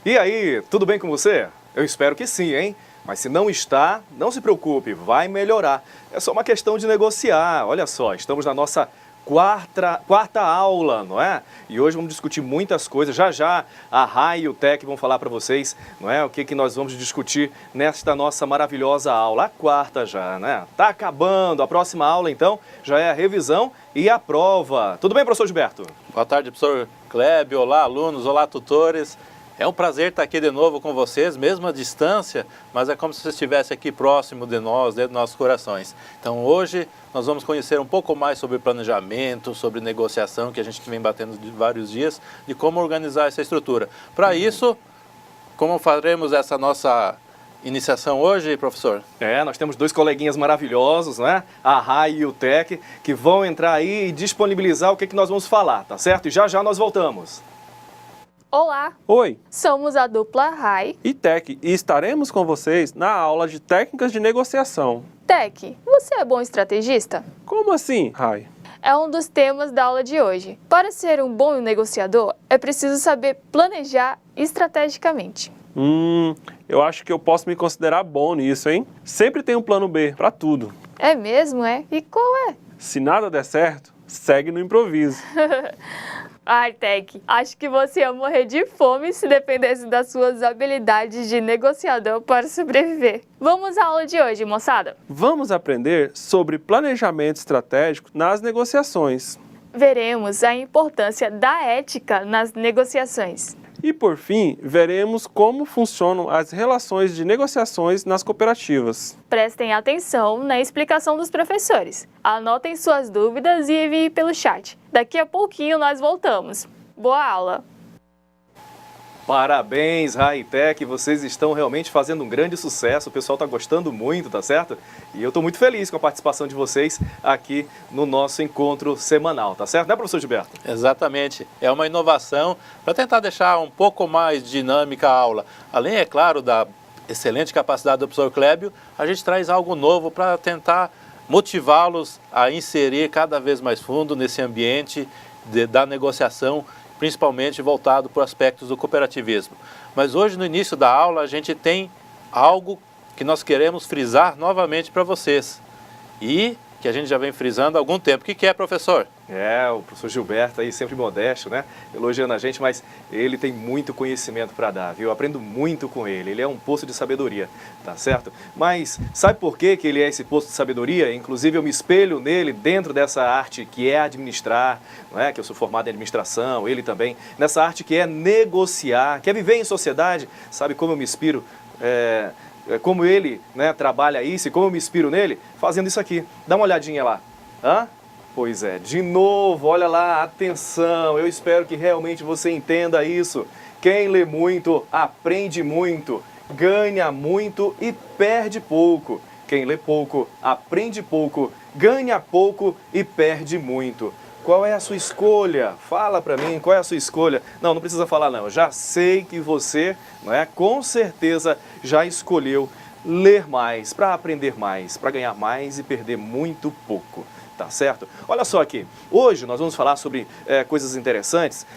E aí, tudo bem com você? Eu espero que sim, hein? Mas se não está, não se preocupe, vai melhorar. É só uma questão de negociar. Olha só, estamos na nossa quarta aula, não é? E hoje vamos discutir muitas coisas. Já já a Rai e o Tec vão falar para vocês, não é? O que nós vamos discutir nesta nossa maravilhosa aula. A quarta já, né? Tá acabando. A próxima aula, então, já é a revisão e a prova. Tudo bem, professor Gilberto? Boa tarde, professor Clébio. Olá, alunos. Olá, tutores. É um prazer estar aqui de novo com vocês, mesmo à distância, mas é como se você estivesse aqui próximo de nós, dentro dos nossos corações. Então hoje nós vamos conhecer um pouco mais sobre planejamento, sobre negociação, que a gente vem batendo de vários dias, de como organizar essa estrutura. Para isso, como faremos essa nossa iniciação hoje, professor? Nós temos dois coleguinhas maravilhosos, né? A Rai e o Tec, que vão entrar aí e disponibilizar o que nós vamos falar, tá certo? E já já nós voltamos. Olá! Oi! Somos a dupla Rai e Tec e estaremos com vocês na aula de técnicas de negociação. Tec, você é bom estrategista? Como assim, Rai? É um dos temas da aula de hoje. Para ser um bom negociador, é preciso saber planejar estrategicamente. Eu acho que eu posso me considerar bom nisso, hein? Sempre tem um plano B para tudo. É mesmo, é? E qual é? Se nada der certo, segue no improviso. Ai, Tec, acho que você ia morrer de fome se dependesse das suas habilidades de negociador para sobreviver. Vamos à aula de hoje, moçada. Vamos aprender sobre planejamento estratégico nas negociações. Veremos a importância da ética nas negociações. E, por fim, veremos como funcionam as relações de negociações nas cooperativas. Prestem atenção na explicação dos professores. Anotem suas dúvidas e enviem pelo chat. Daqui a pouquinho nós voltamos. Boa aula! Parabéns, Rai e Tec, vocês estão realmente fazendo um grande sucesso, o pessoal está gostando muito, tá certo? E eu estou muito feliz com a participação de vocês aqui no nosso encontro semanal, tá certo? Né, professor Gilberto? Exatamente. É uma inovação para tentar deixar um pouco mais dinâmica a aula. Além, é claro, da excelente capacidade do professor Clébio, a gente traz algo novo para tentar motivá-los a inserir cada vez mais fundo nesse ambiente da negociação, principalmente voltado para aspectos do cooperativismo. Mas hoje, no início da aula, a gente tem algo que nós queremos frisar novamente para vocês e que a gente já vem frisando há algum tempo. O que é, professor? O professor Gilberto aí sempre modesto, né? Elogiando a gente, mas ele tem muito conhecimento para dar, viu? Eu aprendo muito com ele, ele é um poço de sabedoria, tá certo? Mas sabe por que ele é esse poço de sabedoria? Inclusive eu me espelho nele dentro dessa arte que é administrar, não é? Que eu sou formado em administração, ele também, nessa arte que é negociar, que é viver em sociedade. Sabe como eu me inspiro? Como ele, né, trabalha isso e como eu me inspiro nele, fazendo isso aqui. Dá uma olhadinha lá. Pois é, de novo, olha lá, atenção, eu espero que realmente você entenda isso. Quem lê muito, aprende muito, ganha muito e perde pouco. Quem lê pouco, aprende pouco, ganha pouco e perde muito. Qual é a sua escolha? Fala pra mim, qual é a sua escolha? Não precisa falar não, eu já sei que você, com certeza já escolheu ler mais, para aprender mais, para ganhar mais e perder muito pouco, tá certo? Olha só aqui, hoje nós vamos falar sobre coisas interessantes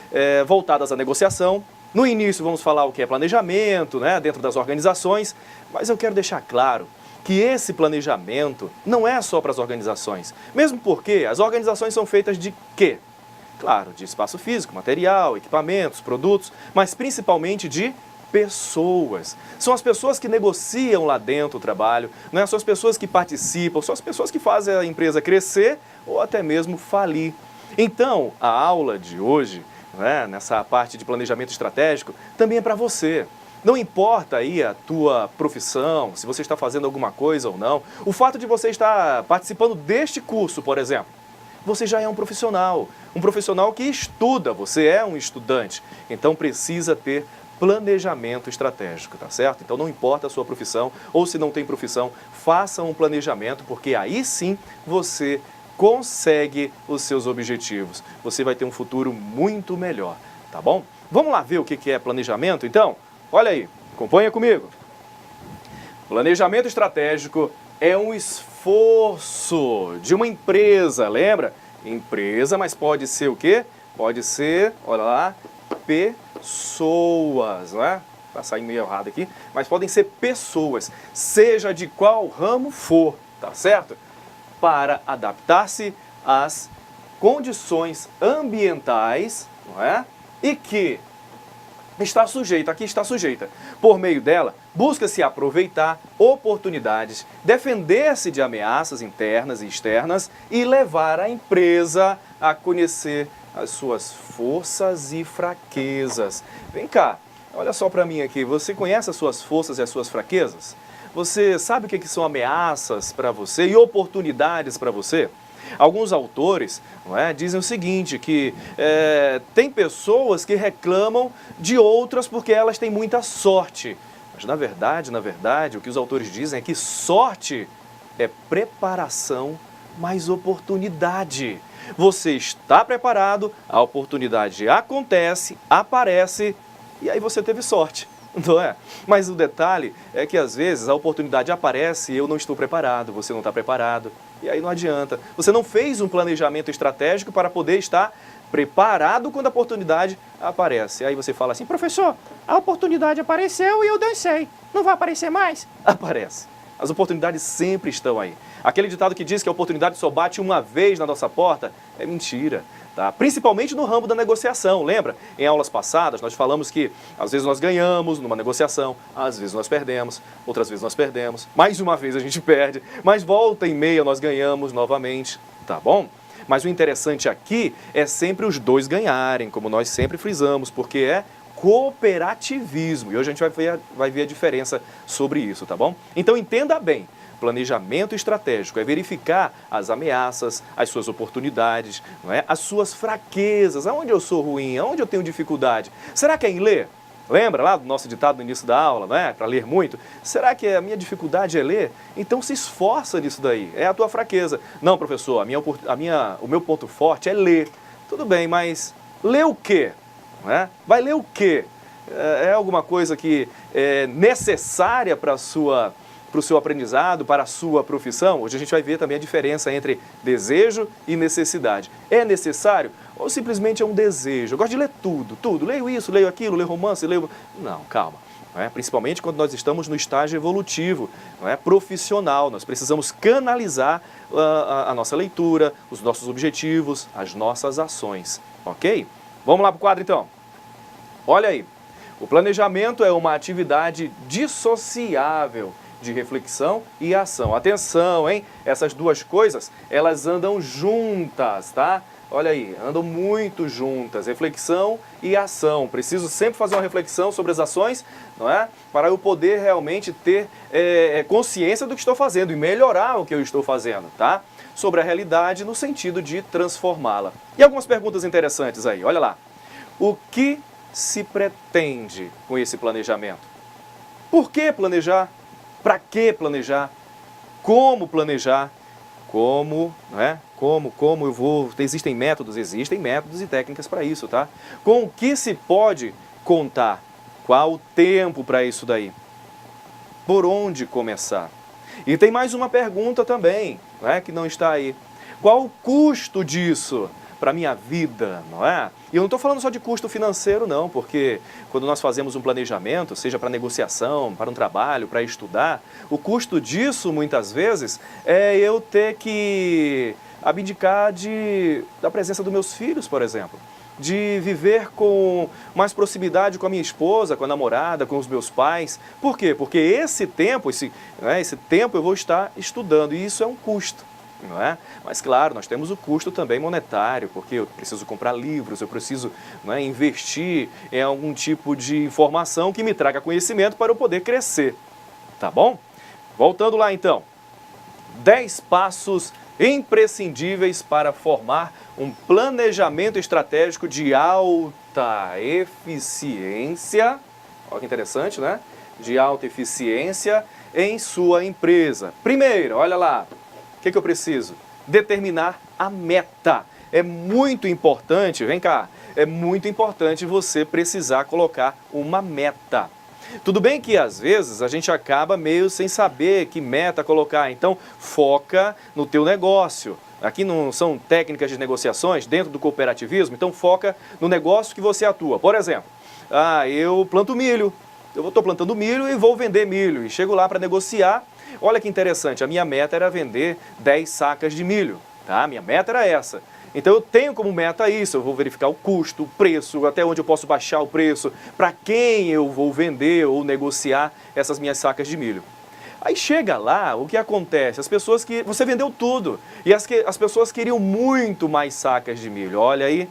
voltadas à negociação. No início vamos falar o que é planejamento, dentro das organizações, mas eu quero deixar claro que esse planejamento não é só para as organizações, mesmo porque as organizações são feitas de quê? Claro, de espaço físico, material, equipamentos, produtos, mas principalmente de pessoas. São as pessoas que negociam lá dentro o trabalho, são as pessoas que participam, são as pessoas que fazem a empresa crescer ou até mesmo falir. Então, a aula de hoje, nessa parte de planejamento estratégico, também é para você. Não importa aí a tua profissão, se você está fazendo alguma coisa ou não, o fato de você estar participando deste curso, por exemplo, você já é um profissional que estuda, você é um estudante, então precisa ter planejamento estratégico, tá certo? Então não importa a sua profissão ou se não tem profissão, faça um planejamento, porque aí sim você consegue os seus objetivos, você vai ter um futuro muito melhor, tá bom? Vamos lá ver o que é planejamento, então? Olha aí, acompanha comigo. Planejamento estratégico é um esforço de uma empresa, lembra? Empresa, mas pode ser o quê? Pode ser, olha lá, pessoas, Vai sair meio errado aqui, mas podem ser pessoas, seja de qual ramo for, tá certo? Para adaptar-se às condições ambientais, não é? E que está sujeita. Por meio dela, busca-se aproveitar oportunidades, defender-se de ameaças internas e externas e levar a empresa a conhecer as suas forças e fraquezas. Vem cá, olha só para mim aqui, você conhece as suas forças e as suas fraquezas? Você sabe o que são ameaças para você e oportunidades para você? Alguns autores, não é, dizem o seguinte, que tem pessoas que reclamam de outras porque elas têm muita sorte. Mas na verdade, o que os autores dizem é que sorte é preparação mais oportunidade. Você está preparado, a oportunidade acontece, aparece e aí você teve sorte. Não é? Mas o detalhe é que às vezes a oportunidade aparece e eu não estou preparado, você não está preparado, e aí não adianta. Você não fez um planejamento estratégico para poder estar preparado quando a oportunidade aparece. Aí você fala assim, professor, a oportunidade apareceu e eu dancei, não vai aparecer mais? Aparece. As oportunidades sempre estão aí. Aquele ditado que diz que a oportunidade só bate uma vez na nossa porta é mentira. Tá? Principalmente no ramo da negociação, lembra? Em aulas passadas nós falamos que às vezes nós ganhamos numa negociação, às vezes nós perdemos, outras vezes nós perdemos, mais uma vez a gente perde, mas volta e meia nós ganhamos novamente, tá bom? Mas o interessante aqui é sempre os dois ganharem, como nós sempre frisamos, porque é cooperativismo. E hoje a gente vai ver a diferença sobre isso, tá bom? Então entenda bem. Planejamento estratégico é verificar as ameaças, as suas oportunidades, não é? As suas fraquezas, aonde eu sou ruim, aonde eu tenho dificuldade. Será que é em ler? Lembra lá do nosso ditado no início da aula, não é? Para ler muito? Será que a minha dificuldade é ler? Então se esforça nisso daí, é a tua fraqueza. Não, professor, o meu ponto forte é ler. Tudo bem, mas ler o quê? Não é? Vai ler o quê? É alguma coisa que é necessária para o seu aprendizado, para a sua profissão? Hoje a gente vai ver também a diferença entre desejo e necessidade. É necessário ou simplesmente é um desejo? Eu gosto de ler tudo. Leio isso, leio aquilo, leio romance, leio... Não, calma. Não é? Principalmente quando nós estamos no estágio evolutivo, não é? Profissional. Nós precisamos canalizar a nossa leitura, os nossos objetivos, as nossas ações. Ok? Vamos lá para o quadro então. Olha aí. O planejamento é uma atividade dissociável de reflexão e ação. Atenção, hein? Essas duas coisas, elas andam juntas, tá? Olha aí, andam muito juntas, reflexão e ação. Preciso sempre fazer uma reflexão sobre as ações, não é? Para eu poder realmente ter consciência do que estou fazendo e melhorar o que eu estou fazendo, tá? Sobre a realidade no sentido de transformá-la. E algumas perguntas interessantes aí, olha lá. O que se pretende com esse planejamento? Por que planejar? Para que planejar? Como planejar? Como, né? Como eu vou... Existem métodos e técnicas para isso, tá? Com o que se pode contar? Qual o tempo para isso daí? Por onde começar? E tem mais uma pergunta também, né, que não está aí. Qual o custo disso para a minha vida, não é? E eu não estou falando só de custo financeiro, não, porque quando nós fazemos um planejamento, seja para negociação, para um trabalho, para estudar, o custo disso, muitas vezes, é eu ter que abdicar da presença dos meus filhos, por exemplo. De viver com mais proximidade com a minha esposa, com a namorada, com os meus pais. Por quê? Porque esse tempo eu vou estar estudando e isso é um custo. Não é? Mas claro, nós temos o custo também monetário, porque eu preciso comprar livros, eu preciso, não é, investir em algum tipo de informação que me traga conhecimento para eu poder crescer. Tá bom? Voltando lá então. 10 passos imprescindíveis para formar um planejamento estratégico de alta eficiência. Olha que interessante, né? De alta eficiência em sua empresa. Primeiro, olha lá. O que eu preciso? Determinar a meta. É muito importante, vem cá, é muito importante você precisar colocar uma meta. Tudo bem que às vezes a gente acaba meio sem saber que meta colocar, então foca no teu negócio. Aqui não são técnicas de negociações dentro do cooperativismo, então foca no negócio que você atua. Por exemplo, eu planto milho, eu estou plantando milho e vou vender milho. E chego lá para negociar. Olha que interessante, a minha meta era vender 10 sacas de milho. Tá? Minha meta era essa. Então eu tenho como meta isso, eu vou verificar o custo, o preço, até onde eu posso baixar o preço, para quem eu vou vender ou negociar essas minhas sacas de milho. Aí chega lá, o que acontece? As pessoas que... Você vendeu tudo e as pessoas queriam muito mais sacas de milho. Olha aí,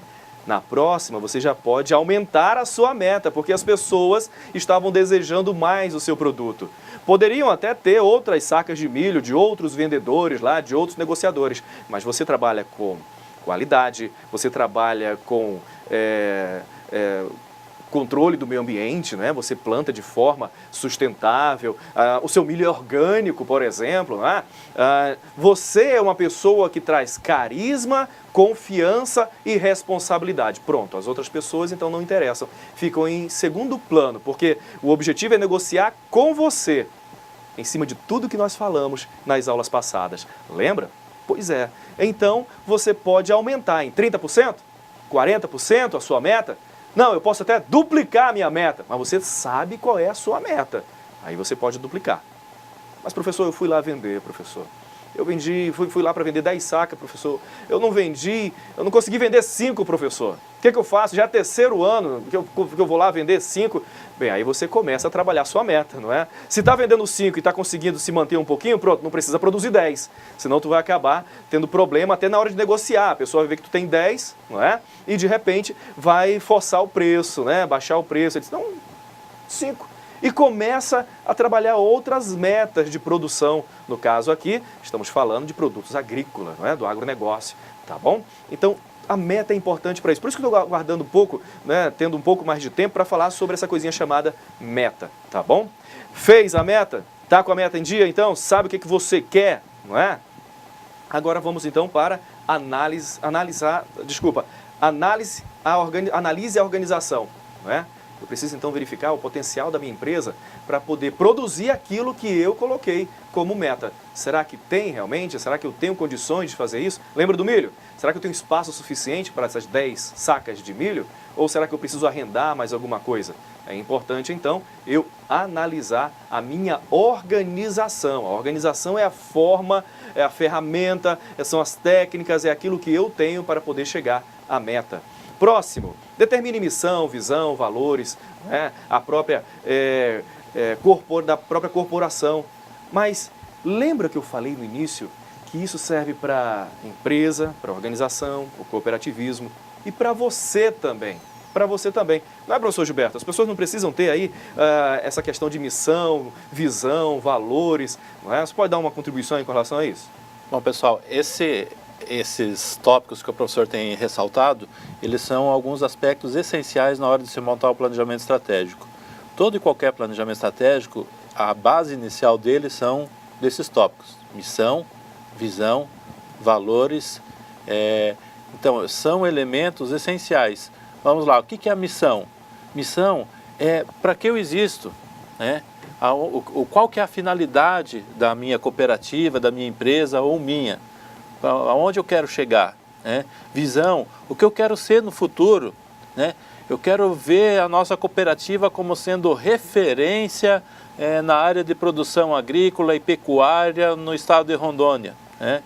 na próxima você já pode aumentar a sua meta, porque as pessoas estavam desejando mais o seu produto. Poderiam até ter outras sacas de milho de outros vendedores lá, de outros negociadores, mas você trabalha com qualidade, você trabalha com controle do meio ambiente, né? Você planta de forma sustentável, o seu milho é orgânico, por exemplo, né? Você é uma pessoa que traz carisma, confiança e responsabilidade. Pronto, as outras pessoas então não interessam, ficam em segundo plano, porque o objetivo é negociar com você, em cima de tudo que nós falamos nas aulas passadas. Lembra? Pois é. Então, você pode aumentar em 30%, 40% a sua meta. Não, eu posso até duplicar a minha meta, mas você sabe qual é a sua meta. Aí você pode duplicar. Mas, professor, eu fui lá vender, professor. Eu vendi, fui lá para vender 10 sacas, professor. Eu não consegui vender 5, professor. O que eu faço? Já é terceiro ano que eu vou lá vender 5. Bem, aí você começa a trabalhar a sua meta, não é? Se está vendendo 5 e está conseguindo se manter um pouquinho, pronto, não precisa produzir 10. Senão tu vai acabar tendo problema até na hora de negociar. A pessoa vai ver que tu tem 10, não é? E de repente vai forçar o preço, né? Baixar o preço. Ele diz, não, 5. E começa a trabalhar outras metas de produção. No caso aqui, estamos falando de produtos agrícolas, não é? Do agronegócio, tá bom? Então, a meta é importante para isso. Por isso que eu estou guardando um pouco, né? Tendo um pouco mais de tempo para falar sobre essa coisinha chamada meta, tá bom? Fez a meta? Tá com a meta em dia, então? Sabe o que você quer, não é? Agora vamos então para analise a organização, não é? Eu preciso então verificar o potencial da minha empresa para poder produzir aquilo que eu coloquei como meta. Será que tem realmente? Será que eu tenho condições de fazer isso? Lembra do milho? Será que eu tenho espaço suficiente para essas 10 sacas de milho? Ou será que eu preciso arrendar mais alguma coisa? É importante então eu analisar a minha organização. A organização é a forma, é a ferramenta, são as técnicas, é aquilo que eu tenho para poder chegar à meta. Próximo, determine missão, visão, valores, né? A própria, da própria corporação. Mas lembra que eu falei no início que isso serve para empresa, para organização, para o cooperativismo e para você também. Para você também. Não é, professor Gilberto? As pessoas não precisam ter aí essa questão de missão, visão, valores. Não é? Você pode dar uma contribuição aí com relação a isso? Bom, pessoal, esses tópicos que o professor tem ressaltado, eles são alguns aspectos essenciais na hora de se montar o planejamento estratégico. Todo e qualquer planejamento estratégico, a base inicial dele são desses tópicos: missão, visão, valores. Então, são elementos essenciais. Vamos lá, o que é a missão? Missão é para que eu existo, né? Qual que é a finalidade da minha cooperativa, da minha empresa ou minha? Aonde eu quero chegar, né? Visão, o que eu quero ser no futuro, né? Eu quero ver a nossa cooperativa como sendo referência na área de produção agrícola e pecuária no estado de Rondônia, né?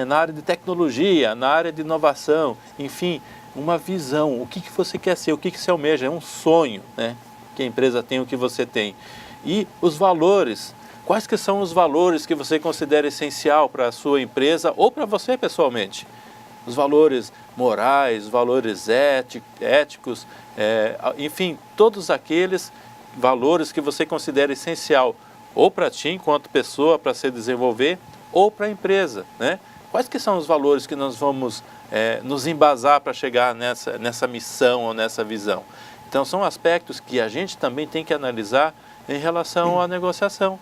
Na área de tecnologia, na área de inovação, enfim, uma visão. O que você quer ser, o que você almeja, é um sonho, né? Que a empresa tem, o que você tem. E os valores. Quais que são os valores que você considera essencial para a sua empresa ou para você pessoalmente? Os valores morais, os valores éticos, enfim, todos aqueles valores que você considera essencial ou para ti enquanto pessoa para se desenvolver ou para a empresa, né? Quais que são os valores que nós vamos nos embasar para chegar nessa missão ou nessa visão? Então são aspectos que a gente também tem que analisar em relação à negociação.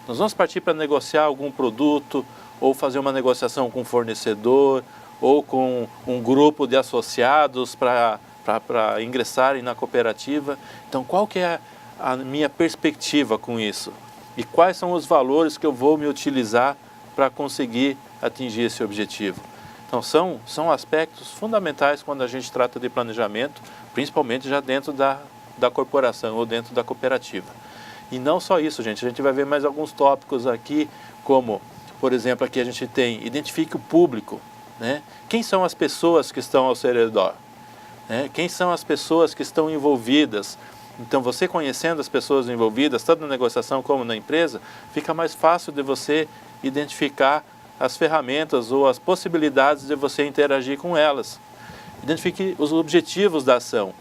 Nós vamos partir para negociar algum produto, ou fazer uma negociação com um fornecedor, ou com um grupo de associados para ingressarem na cooperativa. Então, qual que é a minha perspectiva com isso? E quais são os valores que eu vou me utilizar para conseguir atingir esse objetivo? Então, são aspectos fundamentais quando a gente trata de planejamento, principalmente já dentro da da corporação ou dentro da cooperativa. E não só isso, gente, a gente vai ver mais alguns tópicos aqui, como, por exemplo, aqui a gente tem, identifique o público, né? Quem são as pessoas que estão ao seu redor? Né? Quem são as pessoas que estão envolvidas? Então, você conhecendo as pessoas envolvidas, tanto na negociação como na empresa, fica mais fácil de você identificar as ferramentas ou as possibilidades de você interagir com elas. Identifique os objetivos da ação.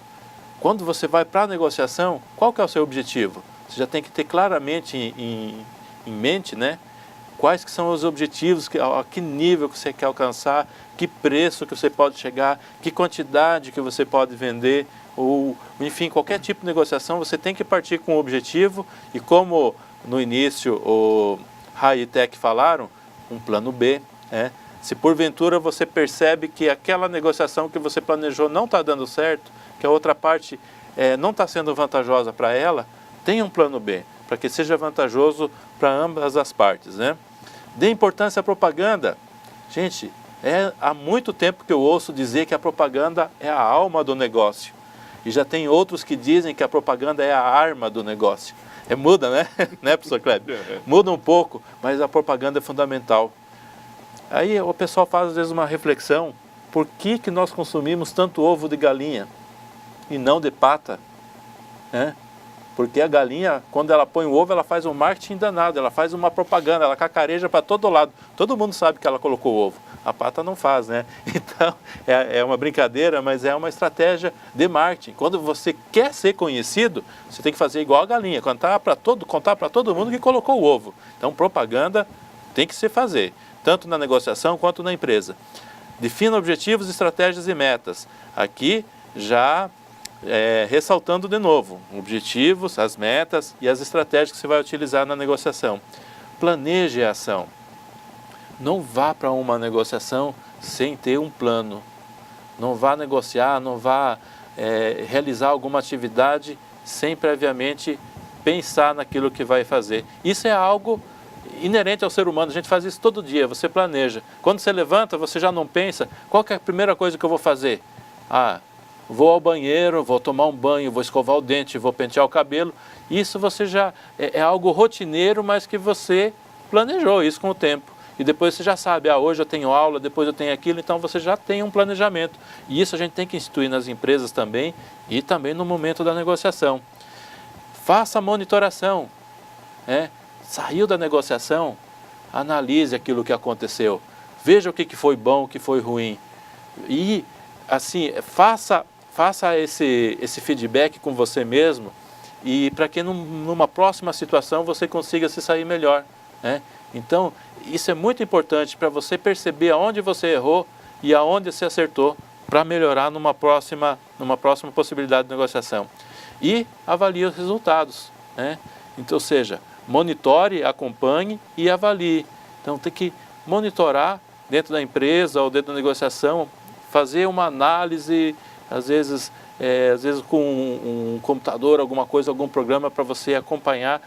Quando você vai para a negociação, qual que é o seu objetivo? Você já tem que ter claramente em mente, né? Quais que são os objetivos, a que nível que você quer alcançar, que preço que você pode chegar, que quantidade que você pode vender, ou enfim, qualquer tipo de negociação, você tem que partir com um objetivo e, como no início o Rai e Tech falaram, um plano B, né? Se porventura você percebe que aquela negociação que você planejou não está dando certo, que a outra parte não está sendo vantajosa para ela, tenha um plano B, para que seja vantajoso para ambas as partes, né? Dê importância à propaganda. Gente, há muito tempo que eu ouço dizer que a propaganda é a alma do negócio. E já tem outros que dizem que a propaganda é a arma do negócio. Muda, né? Né, professor Kleber? Muda um pouco, mas a propaganda é fundamental. Aí o pessoal faz às vezes uma reflexão, por que que nós consumimos tanto ovo de galinha e não de pata? Né? Porque a galinha, quando ela põe o ovo, ela faz um marketing danado, ela faz uma propaganda, ela cacareja para todo lado. Todo mundo sabe que ela colocou o ovo. A pata não faz, né? Então, é uma brincadeira, mas é uma estratégia de marketing. Quando você quer ser conhecido, você tem que fazer igual a galinha, contar para todo mundo que colocou o ovo. Então, propaganda tem que se fazer, tanto na negociação quanto na empresa. Defina objetivos, estratégias e metas. Aqui, já ressaltando de novo, objetivos, as metas e as estratégias que você vai utilizar na negociação. Planeje a ação. Não vá para uma negociação sem ter um plano. Não vá negociar, não vá realizar alguma atividade sem previamente pensar naquilo que vai fazer. Isso é algo inerente ao ser humano, a gente faz isso todo dia, você planeja. Quando você levanta, você já não pensa, qual que é a primeira coisa que eu vou fazer? Vou ao banheiro, vou tomar um banho, vou escovar o dente, vou pentear o cabelo. Isso você já é algo rotineiro, mas que você planejou isso com o tempo. E depois você já sabe, hoje eu tenho aula, depois eu tenho aquilo, então você já tem um planejamento. E isso a gente tem que instituir nas empresas também e também no momento da negociação. Faça monitoração. Saiu da negociação, analise aquilo que aconteceu. Veja o que foi bom, o que foi ruim. E, assim, faça esse feedback com você mesmo e para que numa próxima situação você consiga se sair melhor, né? Então, isso é muito importante para você perceber aonde você errou e aonde você acertou para melhorar numa próxima possibilidade de negociação. E avalie os resultados, né? Então, ou seja, monitore, acompanhe e avalie. Então, tem que monitorar dentro da empresa ou dentro da negociação, fazer uma análise, às vezes com um computador, alguma coisa, algum programa para você acompanhar.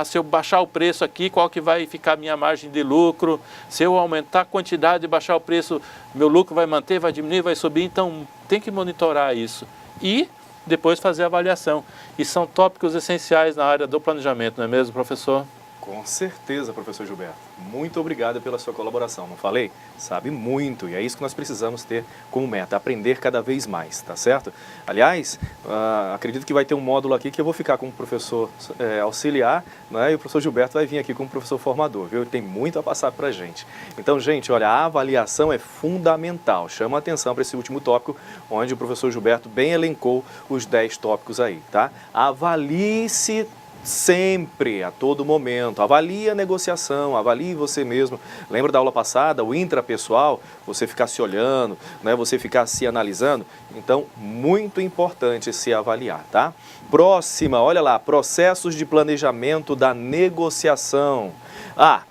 Se eu baixar o preço aqui, qual que vai ficar a minha margem de lucro? Se eu aumentar a quantidade e baixar o preço, meu lucro vai manter, vai diminuir, vai subir? Então, tem que monitorar isso. E depois fazer a avaliação. E são tópicos essenciais na área do planejamento, não é mesmo, professor? Com certeza, professor Gilberto. Muito obrigado pela sua colaboração. Não falei? Sabe muito, e é isso que nós precisamos ter como meta, aprender cada vez mais, tá certo? Aliás, acredito que vai ter um módulo aqui que eu vou ficar como professor auxiliar, né? E o professor Gilberto vai vir aqui como professor formador, viu? Tem muito a passar pra gente. Então, gente, olha, a avaliação é fundamental. Chama a atenção para esse último tópico, onde o professor Gilberto bem elencou os 10 tópicos aí, tá? Avalie-se sempre, a todo momento. Avalie a negociação, avalie você mesmo. Lembra da aula passada, o intrapessoal, você ficar se olhando, né, você ficar se analisando? Então, muito importante se avaliar, tá? Próxima, olha lá, processos de planejamento da negociação.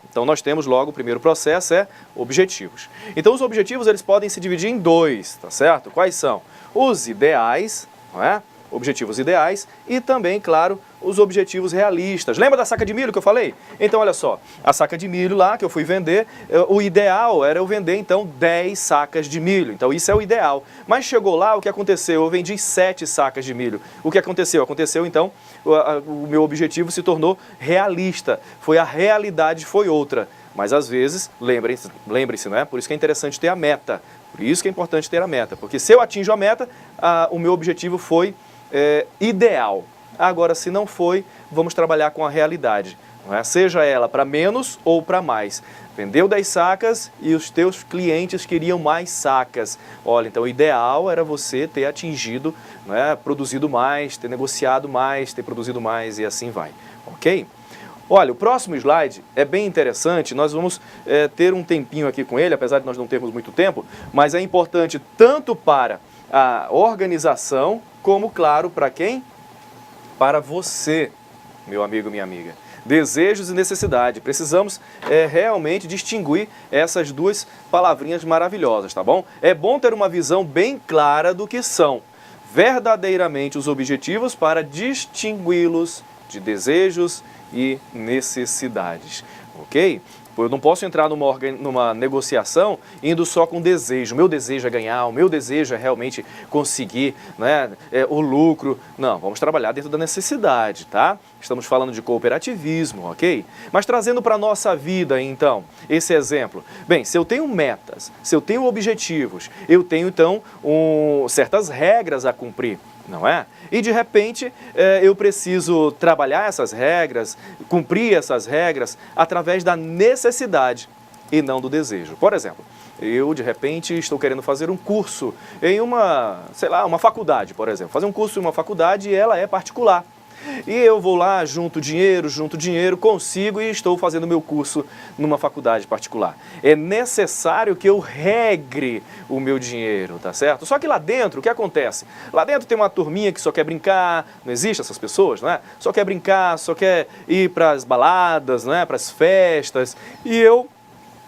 Então nós temos logo o primeiro processo, objetivos. Então os objetivos eles podem se dividir em 2, tá certo? Quais são? Os ideais, não é? objetivos ideais e também, claro, os objetivos realistas. Lembra da saca de milho que eu falei? Então, olha só, a saca de milho lá que eu fui vender, o ideal era eu vender, então, 10 sacas de milho. Então, isso é o ideal. Mas chegou lá, o que aconteceu? Eu vendi 7 sacas de milho. O que aconteceu? Aconteceu, então, o meu objetivo se tornou realista. A realidade foi outra. Mas, às vezes, lembre-se, não é? Por isso que é interessante ter a meta. Por isso que é importante ter a meta. Porque se eu atinjo a meta, o meu objetivo foi ideal. Agora, se não foi, vamos trabalhar com a realidade, não é? Seja ela para menos ou para mais. Vendeu 10 sacas e os teus clientes queriam mais sacas. Olha, então o ideal era você ter atingido, não é? Produzido mais, ter negociado mais, ter produzido mais e assim vai, ok? Olha, o próximo slide é bem interessante, nós vamos ter um tempinho aqui com ele, apesar de nós não termos muito tempo, mas é importante tanto para a organização, como, claro, para quem? Para você, meu amigo, minha amiga. Desejos e necessidade. Precisamos realmente distinguir essas duas palavrinhas maravilhosas, tá bom? É bom ter uma visão bem clara do que são verdadeiramente os objetivos para distingui-los de desejos e necessidades, ok? Eu não posso entrar numa negociação indo só com desejo. O meu desejo é ganhar, o meu desejo é realmente conseguir, né, o lucro. Não, vamos trabalhar dentro da necessidade, tá? Estamos falando de cooperativismo, ok? Mas trazendo para a nossa vida, então, esse exemplo. Bem, se eu tenho metas, se eu tenho objetivos, eu tenho, então, certas regras a cumprir. Não é? E de repente eu preciso trabalhar essas regras, cumprir essas regras através da necessidade e não do desejo. Por exemplo, eu de repente estou querendo fazer um curso em uma faculdade, por exemplo. Fazer um curso em uma faculdade e ela é particular. E eu vou lá, junto dinheiro, consigo e estou fazendo meu curso numa faculdade particular. É necessário que eu regre o meu dinheiro, tá certo? Só que lá dentro, o que acontece? Lá dentro tem uma turminha que só quer brincar, não existe essas pessoas, não é? Só quer brincar, só quer ir para as baladas, não é? Para as festas. E eu,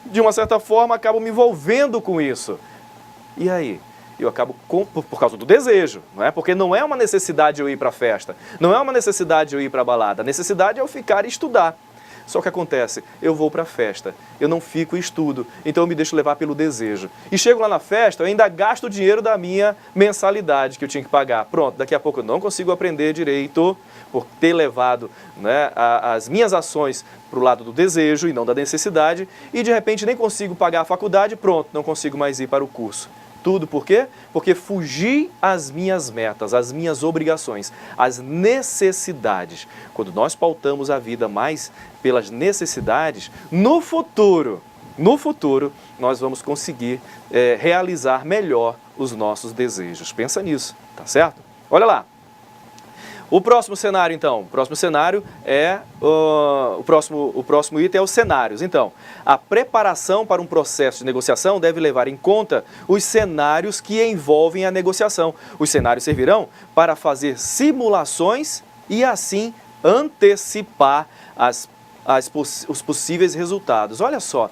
de uma certa forma, acabo me envolvendo com isso. E aí? Eu acabo por causa do desejo, não é? Porque não é uma necessidade eu ir para a festa, não é uma necessidade eu ir para a balada, a necessidade é eu ficar e estudar. Só que acontece, eu vou para a festa, eu não fico e estudo, então eu me deixo levar pelo desejo. E chego lá na festa, eu ainda gasto o dinheiro da minha mensalidade que eu tinha que pagar. Pronto, daqui a pouco eu não consigo aprender direito por ter levado, né, as minhas ações para o lado do desejo e não da necessidade, e de repente nem consigo pagar a faculdade, pronto, não consigo mais ir para o curso. Tudo por quê? Porque fugi às minhas metas, às minhas obrigações, às necessidades. Quando nós pautamos a vida mais pelas necessidades, no futuro, nós vamos conseguir realizar melhor os nossos desejos. Pensa nisso, tá certo? Olha lá. O próximo cenário, então, o próximo item é os cenários. Então, a preparação para um processo de negociação deve levar em conta os cenários que envolvem a negociação. Os cenários servirão para fazer simulações e, assim, antecipar os possíveis resultados. Olha só,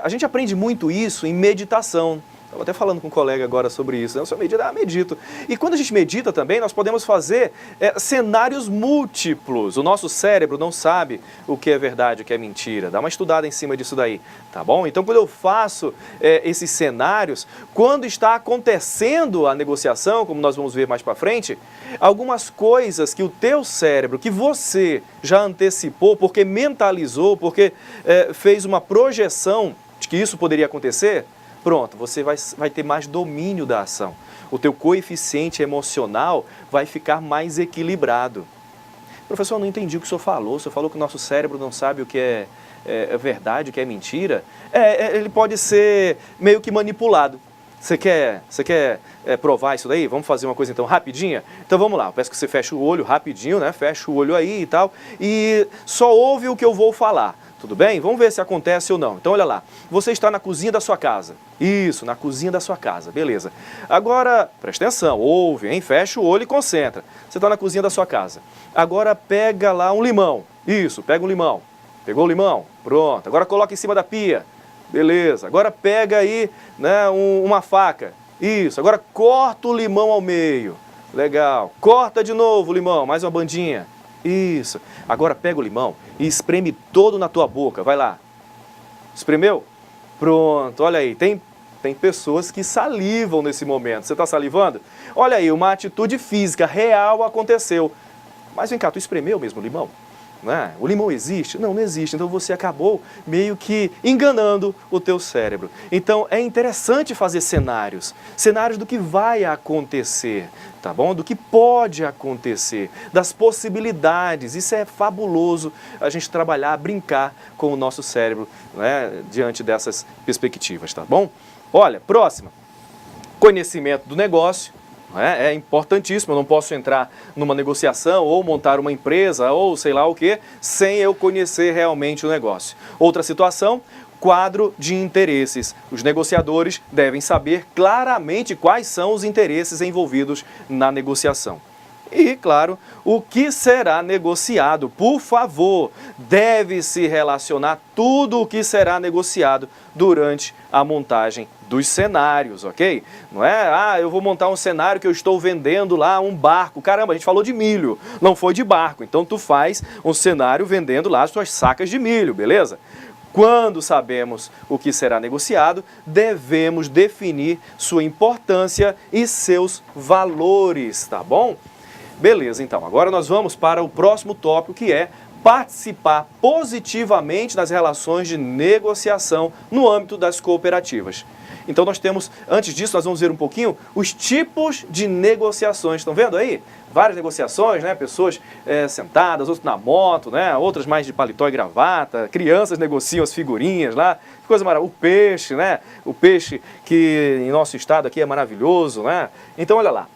a gente aprende muito isso em meditação. Estava até falando com um colega agora sobre isso. Eu medito. E quando a gente medita também, nós podemos fazer cenários múltiplos. O nosso cérebro não sabe o que é verdade, o que é mentira. Dá uma estudada em cima disso daí, tá bom? Então, quando eu faço esses cenários, quando está acontecendo a negociação, como nós vamos ver mais para frente, algumas coisas que o teu cérebro, que você já antecipou, porque mentalizou, porque fez uma projeção de que isso poderia acontecer, pronto, você vai ter mais domínio da ação. O teu coeficiente emocional vai ficar mais equilibrado. Professor, eu não entendi o que o senhor falou. O senhor falou que o nosso cérebro não sabe o que é verdade, o que é mentira. Ele pode ser meio que manipulado. Você quer provar isso daí? Vamos fazer uma coisa então rapidinha? Então vamos lá, eu peço que você feche o olho rapidinho, né? Fecha o olho aí e tal. E só ouve o que eu vou falar. Tudo bem? Vamos ver se acontece ou não. Então, olha lá. Você está na cozinha da sua casa. Isso, na cozinha da sua casa. Beleza. Agora, presta atenção, ouve, hein? Fecha o olho e concentra. Você está na cozinha da sua casa. Agora, pega lá um limão. Isso, pega um limão. Pegou o limão? Pronto. Agora, coloca em cima da pia. Beleza. Agora, pega aí, né, uma faca. Isso. Agora, corta o limão ao meio. Legal. Corta de novo o limão, mais uma bandinha. Isso. Agora pega o limão e espreme todo na tua boca. Vai lá. Espremeu? Pronto, olha aí. Tem pessoas que salivam nesse momento. Você está salivando? Olha aí, uma atitude física real aconteceu. Mas vem cá, tu espremeu mesmo o limão? Né? O limão existe? Não, não existe. Então você acabou meio que enganando o teu cérebro. Então é interessante fazer cenários do que vai acontecer, tá bom? Do que pode acontecer, das possibilidades. Isso é fabuloso, a gente trabalhar, brincar com o nosso cérebro, né? Diante dessas perspectivas, tá bom? Olha, próxima. Conhecimento do negócio. É importantíssimo, eu não posso entrar numa negociação ou montar uma empresa ou sei lá o que, sem eu conhecer realmente o negócio. Outra situação, quadro de interesses. Os negociadores devem saber claramente quais são os interesses envolvidos na negociação. E, claro, o que será negociado, por favor, deve se relacionar tudo o que será negociado durante a montagem dos cenários, ok? Não é, eu vou montar um cenário que eu estou vendendo lá um barco. Caramba, a gente falou de milho, não foi de barco. Então tu faz um cenário vendendo lá as tuas sacas de milho, beleza? Quando sabemos o que será negociado, devemos definir sua importância e seus valores, tá bom? Beleza, então, agora nós vamos para o próximo tópico, que é participar positivamente nas relações de negociação no âmbito das cooperativas. Então nós temos, antes disso, nós vamos ver um pouquinho os tipos de negociações. Estão vendo aí? Várias negociações, né? Pessoas sentadas, outras na moto, né? Outras mais de paletó e gravata. Crianças negociam as figurinhas lá. Que coisa maravilhosa. O peixe, né? O peixe que em nosso estado aqui é maravilhoso, né? Então olha lá.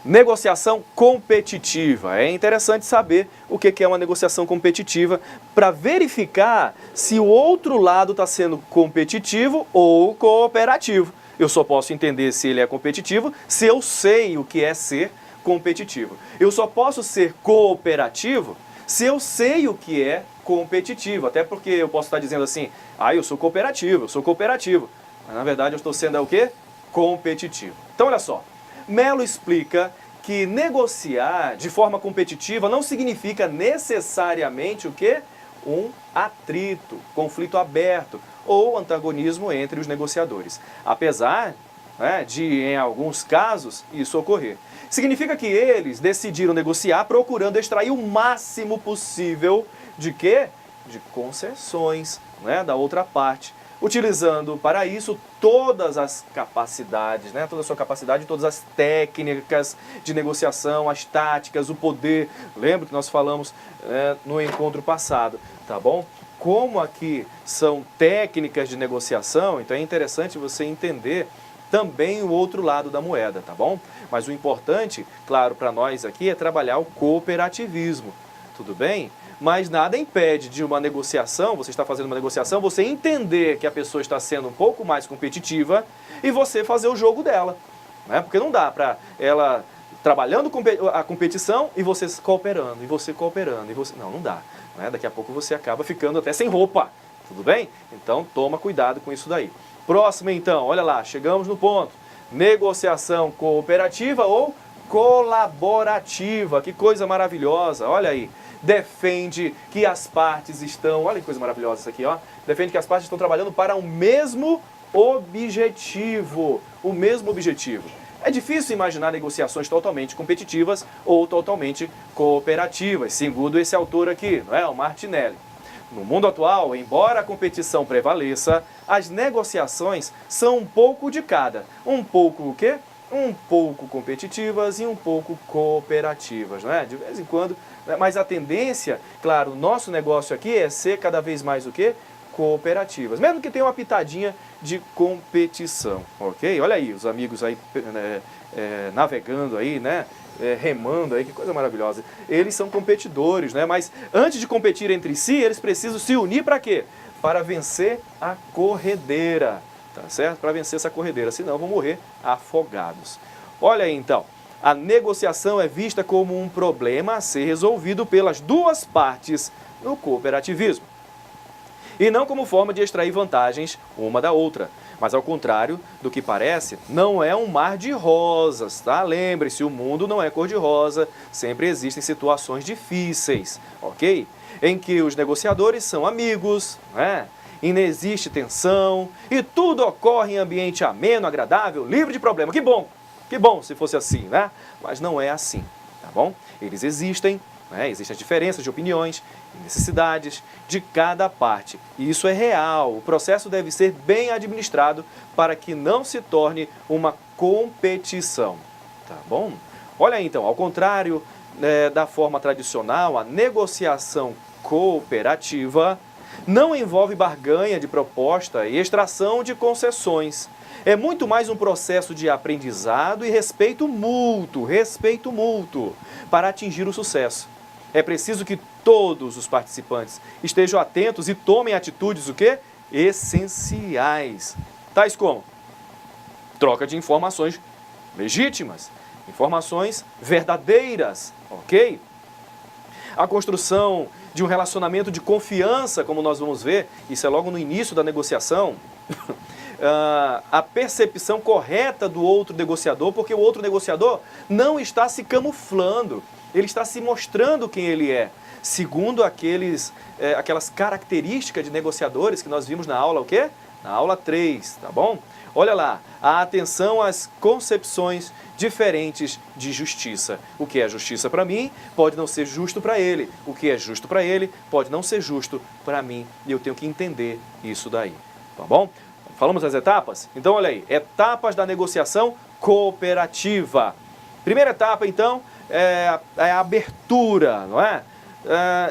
Negociação competitiva. É interessante saber o que é uma negociação competitiva para verificar se o outro lado está sendo competitivo ou cooperativo. Eu só posso entender se ele é competitivo se eu sei o que é ser competitivo. Eu só posso ser cooperativo se eu sei o que é competitivo. Até porque eu posso estar dizendo assim, eu sou cooperativo, eu sou cooperativo. Mas na verdade eu estou sendo o quê? Competitivo. Então olha só. Mello explica que negociar de forma competitiva não significa necessariamente o quê? Um atrito, conflito aberto ou antagonismo entre os negociadores. Apesar de, em alguns casos, isso ocorrer. Significa que eles decidiram negociar procurando extrair o máximo possível de quê? De concessões, da outra parte. Utilizando para isso todas as capacidades, toda a sua capacidade, todas as técnicas de negociação, as táticas, o poder. Lembra que nós falamos no encontro passado, tá bom? Como aqui são técnicas de negociação, então é interessante você entender também o outro lado da moeda, tá bom? Mas o importante, claro, para nós aqui é trabalhar o cooperativismo, tudo bem? Mas nada impede de uma negociação, você está fazendo uma negociação, você entender que a pessoa está sendo um pouco mais competitiva e você fazer o jogo dela. Porque não dá para ela trabalhando a competição e você cooperando, e você cooperando, e você... Não dá. Daqui a pouco você acaba ficando até sem roupa, tudo bem? Então toma cuidado com isso daí. Próximo então, olha lá, chegamos no ponto. Negociação cooperativa ou colaborativa, que coisa maravilhosa, olha aí. Defende que as partes estão, olha que coisa maravilhosa isso aqui, ó. Defende que as partes estão trabalhando para o mesmo objetivo. O mesmo objetivo. É difícil imaginar negociações totalmente competitivas ou totalmente cooperativas, segundo esse autor aqui, o Martinelli. No mundo atual, embora a competição prevaleça, as negociações são um pouco de cada. Um pouco o quê? Um pouco competitivas e um pouco cooperativas, De vez em quando, mas a tendência, claro, o nosso negócio aqui é ser cada vez mais o quê? Cooperativas, mesmo que tenha uma pitadinha de competição, ok? Olha aí, os amigos aí navegando aí, remando aí, que coisa maravilhosa. Eles são competidores, mas antes de competir entre si, eles precisam se unir para quê? Para vencer a corredeira. Tá certo? Para vencer essa corredeira, senão vão morrer afogados. Olha aí então, a negociação é vista como um problema a ser resolvido pelas duas partes no cooperativismo. e não como forma de extrair vantagens uma da outra. Mas ao contrário do que parece, não é um mar de rosas, tá? Lembre-se, o mundo não é cor-de-rosa, sempre existem situações difíceis, ok? Em que os negociadores são amigos, né? E não existe tensão, e tudo ocorre em ambiente ameno, agradável, livre de problema. Que bom se fosse assim, né? Mas não é assim, tá bom? Eles existem, né? Existem as diferenças de opiniões e necessidades de cada parte. E isso é real. O processo deve ser bem administrado para que não se torne uma competição, tá bom? Olha aí, então, ao contrário da forma tradicional, a negociação cooperativa não envolve barganha de proposta e extração de concessões. É muito mais um processo de aprendizado e respeito mútuo para atingir o sucesso. É preciso que todos os participantes estejam atentos e tomem atitudes o quê? Essenciais. Tais como troca de informações legítimas, informações verdadeiras, ok? A construção de um relacionamento de confiança, como nós vamos ver, isso é logo no início da negociação. A percepção correta do outro negociador, porque o outro negociador não está se camuflando, ele está se mostrando quem ele é, segundo aquelas características de negociadores que nós vimos na aula, o quê? Na aula 3, tá bom? Olha lá, a atenção às concepções diferentes de justiça. O que é justiça para mim pode não ser justo para ele. O que é justo para ele pode não ser justo para mim. E eu tenho que entender isso daí, tá bom? Falamos das etapas? Então, olha aí, etapas da negociação cooperativa. Primeira etapa, então, é a abertura, não é?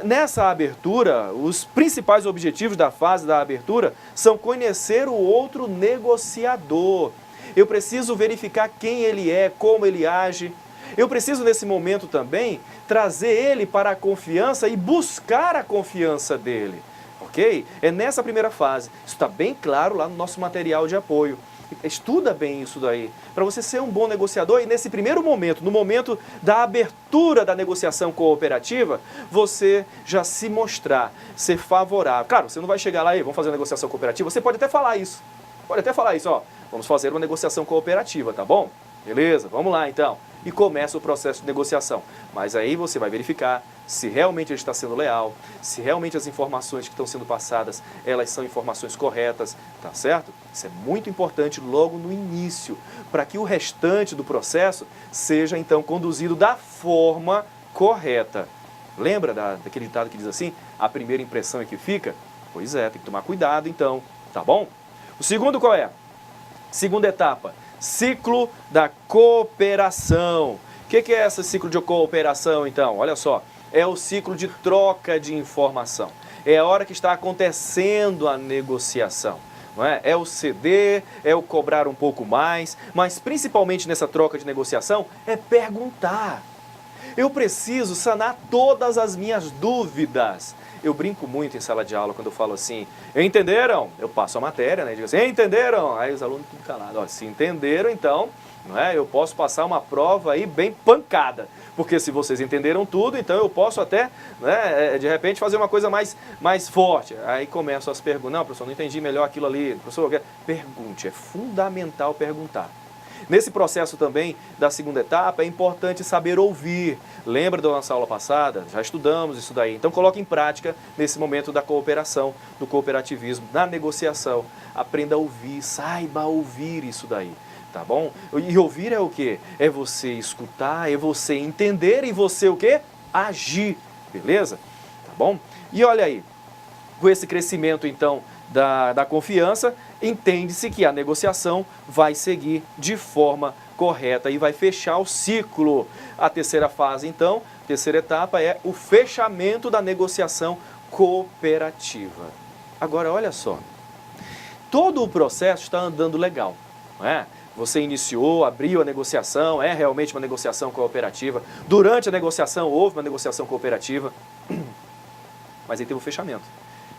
Nessa abertura, os principais objetivos da fase da abertura são conhecer o outro negociador. Eu preciso verificar quem ele é, como ele age. Eu preciso, nesse momento também, trazer ele para a confiança e buscar a confiança dele. Ok? É nessa primeira fase. Isso está bem claro lá no nosso material de apoio. Estuda bem isso daí, para você ser um bom negociador e nesse primeiro momento, no momento da abertura da negociação cooperativa, você já se mostrar, ser favorável. Claro, você não vai chegar lá e vamos fazer uma negociação cooperativa, você pode até falar isso. Pode até falar isso, ó, vamos fazer uma negociação cooperativa, tá bom? Beleza, vamos lá então. E começa o processo de negociação. Mas aí você vai verificar se realmente ele está sendo leal, se realmente as informações que estão sendo passadas, elas são informações corretas, tá certo? Isso é muito importante logo no início, para que o restante do processo seja então conduzido da forma correta. Lembra daquele ditado que diz assim, a primeira impressão é que fica? Pois é, tem que tomar cuidado então, tá bom? O segundo qual é? Segunda etapa, ciclo da cooperação. O que é esse ciclo de cooperação então? Olha só. É o ciclo de troca de informação. É a hora que está acontecendo a negociação. Não é? É o ceder, é o cobrar um pouco mais, mas principalmente nessa troca de negociação é perguntar. Eu preciso sanar todas as minhas dúvidas. Eu brinco muito em sala de aula quando eu falo assim, entenderam? Eu passo a matéria, né? E digo assim, entenderam? Aí os alunos ficam calados. Ó, se entenderam, então, não é? Eu posso passar uma prova aí bem pancada. Porque se vocês entenderam tudo, então eu posso até, né, de repente, fazer uma coisa mais forte. Aí começam as perguntas. Não, professor, não entendi melhor aquilo ali. Professor, pergunte, é fundamental perguntar. Nesse processo também da segunda etapa, é importante saber ouvir. Lembra da nossa aula passada? Já estudamos isso daí. Então coloque em prática nesse momento da cooperação, do cooperativismo, na negociação. Aprenda a ouvir, saiba ouvir isso daí. Tá bom? E ouvir é o quê? É você escutar, é você entender e você o quê? Agir, beleza? Tá bom? E olha aí, com esse crescimento então da confiança, entende-se que a negociação vai seguir de forma correta e vai fechar o ciclo. A terceira fase então, terceira etapa é o fechamento da negociação cooperativa. Agora olha só, todo o processo está andando legal, não é? Você iniciou, abriu a negociação, é realmente uma negociação cooperativa. Durante a negociação houve uma negociação cooperativa, mas aí teve o fechamento.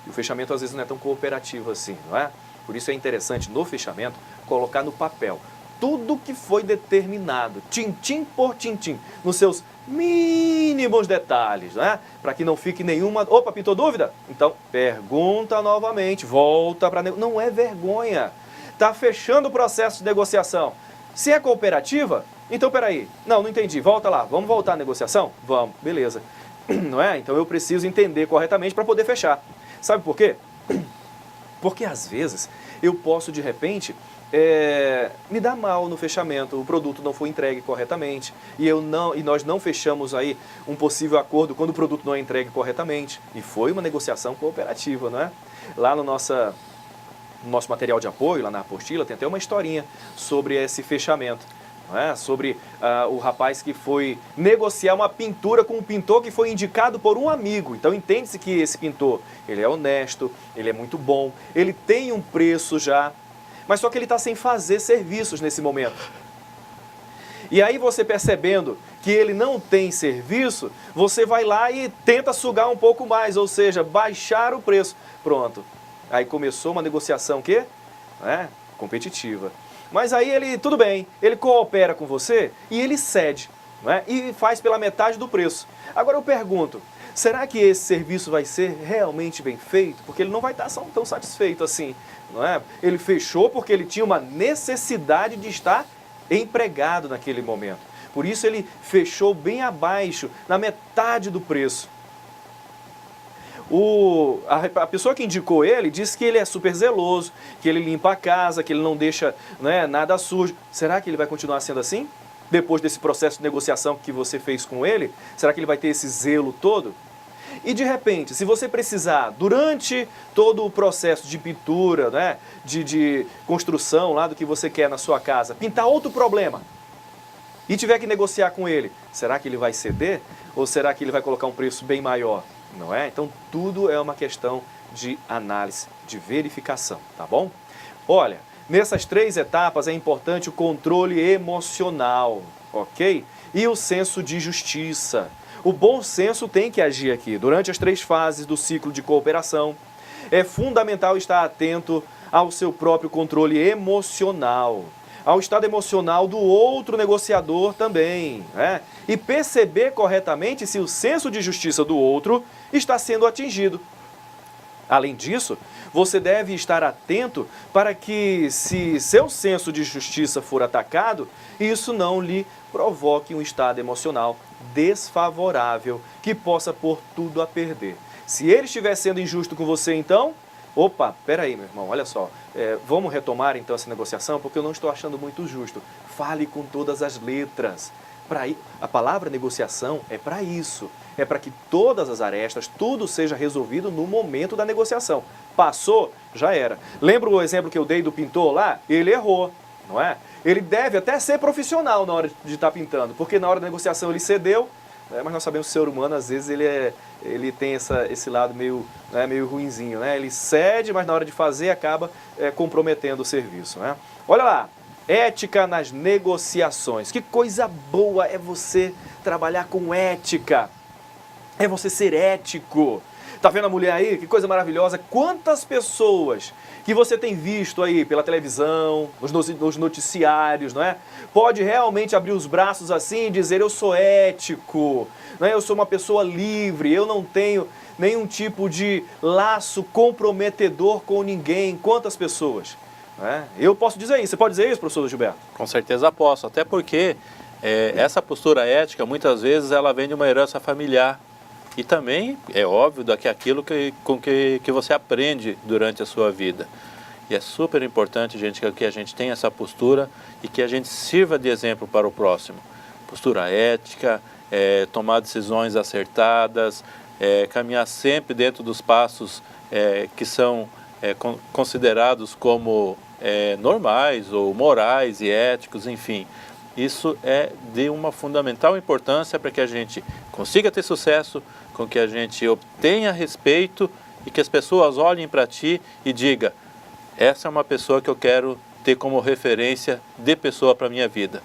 E o fechamento às vezes não é tão cooperativo assim, não é? Por isso é interessante no fechamento colocar no papel tudo que foi determinado, tintim por tintim, nos seus mínimos detalhes, né? Para que não fique nenhuma... Opa, pintou dúvida? Então, pergunta novamente, volta para... Não é vergonha. Está fechando o processo de negociação. Se é cooperativa, então peraí. Não entendi. Volta lá. Vamos voltar à negociação? Vamos. Beleza. Não é? Então eu preciso entender corretamente para poder fechar. Sabe por quê? Porque às vezes eu posso de repente me dar mal no fechamento, o produto não foi entregue corretamente e nós não fechamos aí um possível acordo quando o produto não é entregue corretamente. E foi uma negociação cooperativa, não é? Lá no nosso material de apoio, lá na apostila, tem até uma historinha sobre esse fechamento. Não é? Sobre o rapaz que foi negociar uma pintura com um pintor que foi indicado por um amigo. Então entende-se que esse pintor, ele é honesto, ele é muito bom, ele tem um preço já, mas só que ele está sem fazer serviços nesse momento. E aí você percebendo que ele não tem serviço, você vai lá e tenta sugar um pouco mais, ou seja, baixar o preço. Pronto. Aí começou uma negociação que competitiva. Mas aí ele, tudo bem, ele coopera com você e ele cede, não é? E faz pela metade do preço. Agora eu pergunto, será que esse serviço vai ser realmente bem feito? Porque ele não vai estar tão satisfeito assim, não é? Ele fechou porque ele tinha uma necessidade de estar empregado naquele momento. Por isso ele fechou bem abaixo, na metade do preço. A pessoa que indicou ele disse que ele é super zeloso, que ele limpa a casa, que ele não deixa nada sujo. Será que ele vai continuar sendo assim? Depois desse processo de negociação que você fez com ele, será que ele vai ter esse zelo todo? E de repente, se você precisar, durante todo o processo de pintura, de construção lá do que você quer na sua casa, pintar outro problema, e tiver que negociar com ele, será que ele vai ceder? Ou será que ele vai colocar um preço bem maior? Não é? Então, tudo é uma questão de análise, de verificação, tá bom? Olha, nessas 3 etapas é importante o controle emocional, ok? E o senso de justiça. O bom senso tem que agir aqui. Durante as 3 fases do ciclo de cooperação, é fundamental estar atento ao seu próprio controle emocional, ao estado emocional do outro negociador também, né? E perceber corretamente se o senso de justiça do outro está sendo atingido. Além disso, você deve estar atento para que, se seu senso de justiça for atacado, isso não lhe provoque um estado emocional desfavorável que possa pôr tudo a perder. Se ele estiver sendo injusto com você, então, opa, peraí, meu irmão, olha só, vamos retomar então essa negociação, porque eu não estou achando muito justo. Fale com todas as letras. A palavra negociação é para isso, é para que todas as arestas, tudo seja resolvido no momento da negociação. Passou, já era. Lembra o exemplo que eu dei do pintor lá? Ele errou, não é? Ele deve até ser profissional na hora de estar pintando, porque na hora da negociação ele cedeu, mas nós sabemos que o ser humano, às vezes, ele tem esse lado meio ruinzinho, né? Ele cede, mas na hora de fazer acaba comprometendo o serviço, né? Olha lá, ética nas negociações. Que coisa boa é você trabalhar com ética, é você ser ético. Tá vendo a mulher aí? Que coisa maravilhosa. Quantas pessoas que você tem visto aí pela televisão, nos noticiários, não é? Pode realmente abrir os braços assim e dizer, eu sou ético, não é? Eu sou uma pessoa livre, eu não tenho nenhum tipo de laço comprometedor com ninguém. Quantas pessoas? Não é? Eu posso dizer isso. Você pode dizer isso, professor Gilberto? Com certeza posso, até porque essa postura ética, muitas vezes, ela vem de uma herança familiar. E também é óbvio daquilo que você aprende durante a sua vida. E é super importante, gente, que a gente tenha essa postura e que a gente sirva de exemplo para o próximo. Postura ética, tomar decisões acertadas, caminhar sempre dentro dos passos que são considerados como normais ou morais e éticos, enfim. Isso é de uma fundamental importância para que a gente consiga ter sucesso, com que a gente obtenha respeito e que as pessoas olhem para ti e digam, essa é uma pessoa que eu quero ter como referência de pessoa para a minha vida.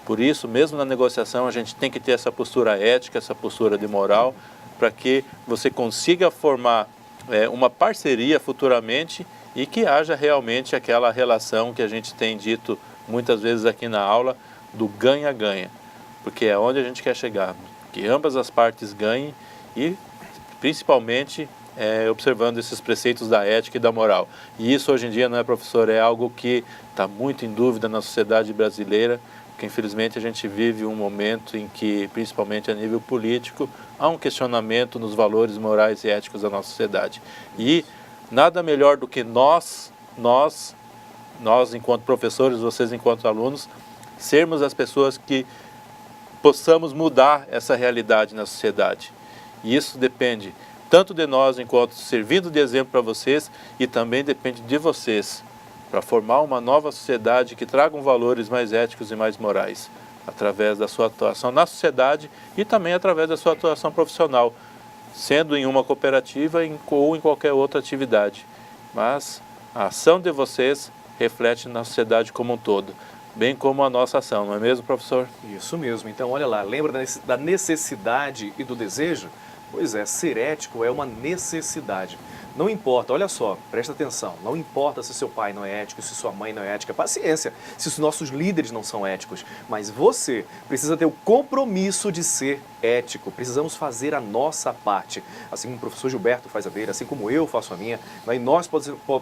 Por isso, mesmo na negociação, a gente tem que ter essa postura ética, essa postura de moral, para que você consiga formar uma parceria futuramente e que haja realmente aquela relação que a gente tem dito muitas vezes aqui na aula, do ganha-ganha, porque é onde a gente quer chegar. que ambas as partes ganhem e, principalmente, observando esses preceitos da ética e da moral. E isso, hoje em dia, não é, professor, é algo que está muito em dúvida na sociedade brasileira, porque, infelizmente, a gente vive um momento em que, principalmente a nível político, há um questionamento nos valores morais e éticos da nossa sociedade. E nada melhor do que nós enquanto professores, vocês enquanto alunos, sermos as pessoas que possamos mudar essa realidade na sociedade. E isso depende tanto de nós, enquanto servindo de exemplo para vocês, e também depende de vocês, para formar uma nova sociedade que tragam valores mais éticos e mais morais, através da sua atuação na sociedade e também através da sua atuação profissional, sendo em uma cooperativa ou em qualquer outra atividade. Mas a ação de vocês reflete na sociedade como um todo, bem como a nossa ação, não é mesmo, professor? Isso mesmo. Então, olha lá, lembra da necessidade e do desejo? Pois é, ser ético é uma necessidade. Não importa, olha só, presta atenção, não importa se seu pai não é ético, se sua mãe não é ética, paciência, se os nossos líderes não são éticos, mas você precisa ter o compromisso de ser ético, precisamos fazer a nossa parte, assim como o professor Gilberto faz a dele, assim como eu faço a minha, e nós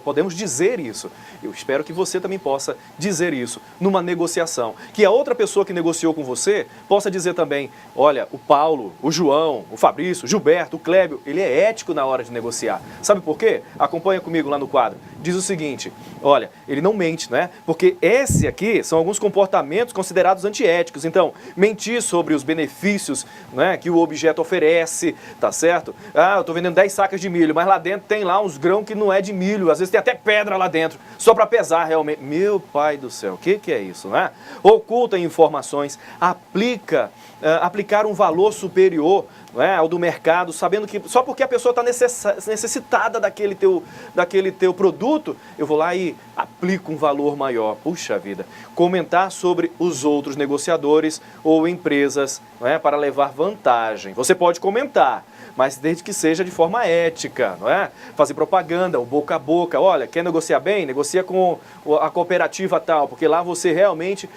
podemos dizer isso. Eu espero que você também possa dizer isso numa negociação, que a outra pessoa que negociou com você possa dizer também, olha, o Paulo, o João, o Fabrício, o Gilberto, o Clébio, ele é ético na hora de negociar. Sabe por quê? Acompanha comigo lá no quadro. Diz o seguinte, olha, ele não mente, né? Porque esse aqui são alguns comportamentos considerados antiéticos. Então, mentir sobre os benefícios, né, que o objeto oferece, tá certo? Ah, eu tô vendendo 10 sacas de milho, mas lá dentro tem lá uns grãos que não é de milho, às vezes tem até pedra lá dentro, só para pesar realmente. Meu pai do céu, o que é isso, né? Oculta informações, aplicar um valor superior, não é, ao do mercado, sabendo que só porque a pessoa está necessitada daquele teu produto, eu vou lá e aplico um valor maior. Puxa vida. Comentar sobre os outros negociadores ou empresas, não é, para levar vantagem. Você pode comentar, mas desde que seja de forma ética, não é? Fazer propaganda, o boca a boca. Olha, quer negociar bem? Negocia com a cooperativa tal, porque lá você realmente,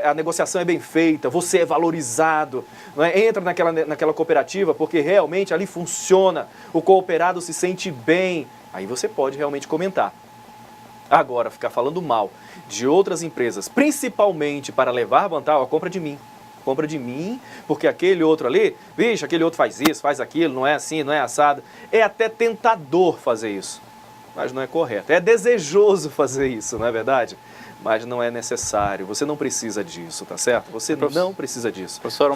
a negociação é bem feita, você é valorizado, não é? Entra naquela cooperativa porque realmente ali funciona, o cooperado se sente bem. Aí você pode realmente comentar. Agora, ficar falando mal de outras empresas, principalmente para levar vantagem, a compra de mim. Compra de mim, porque aquele outro ali, vixe, aquele outro faz isso, faz aquilo, não é assim, não é assado. É até tentador fazer isso, mas não é correto. É desejoso fazer isso, não é verdade? Mas não é necessário, você não precisa disso, tá certo? Você não precisa disso. Professor,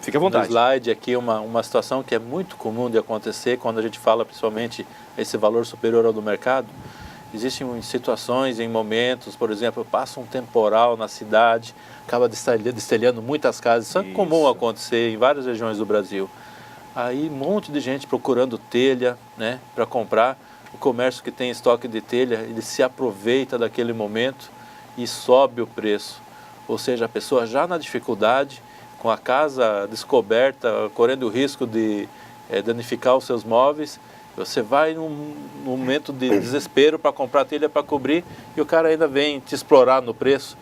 Fique à vontade. No slide aqui, uma situação que é muito comum de acontecer quando a gente fala principalmente esse valor superior ao do mercado. Existem situações, em momentos, por exemplo, passa um temporal na cidade, acaba destelhando muitas casas. Isso é comum acontecer em várias regiões do Brasil. Aí um monte de gente procurando telha, né, para comprar. O comércio que tem estoque de telha, ele se aproveita daquele momento e sobe o preço. Ou seja, a pessoa já na dificuldade, com a casa descoberta, correndo o risco de danificar os seus móveis, você vai num momento de desespero para comprar telha para cobrir e o cara ainda vem te explorar no preço.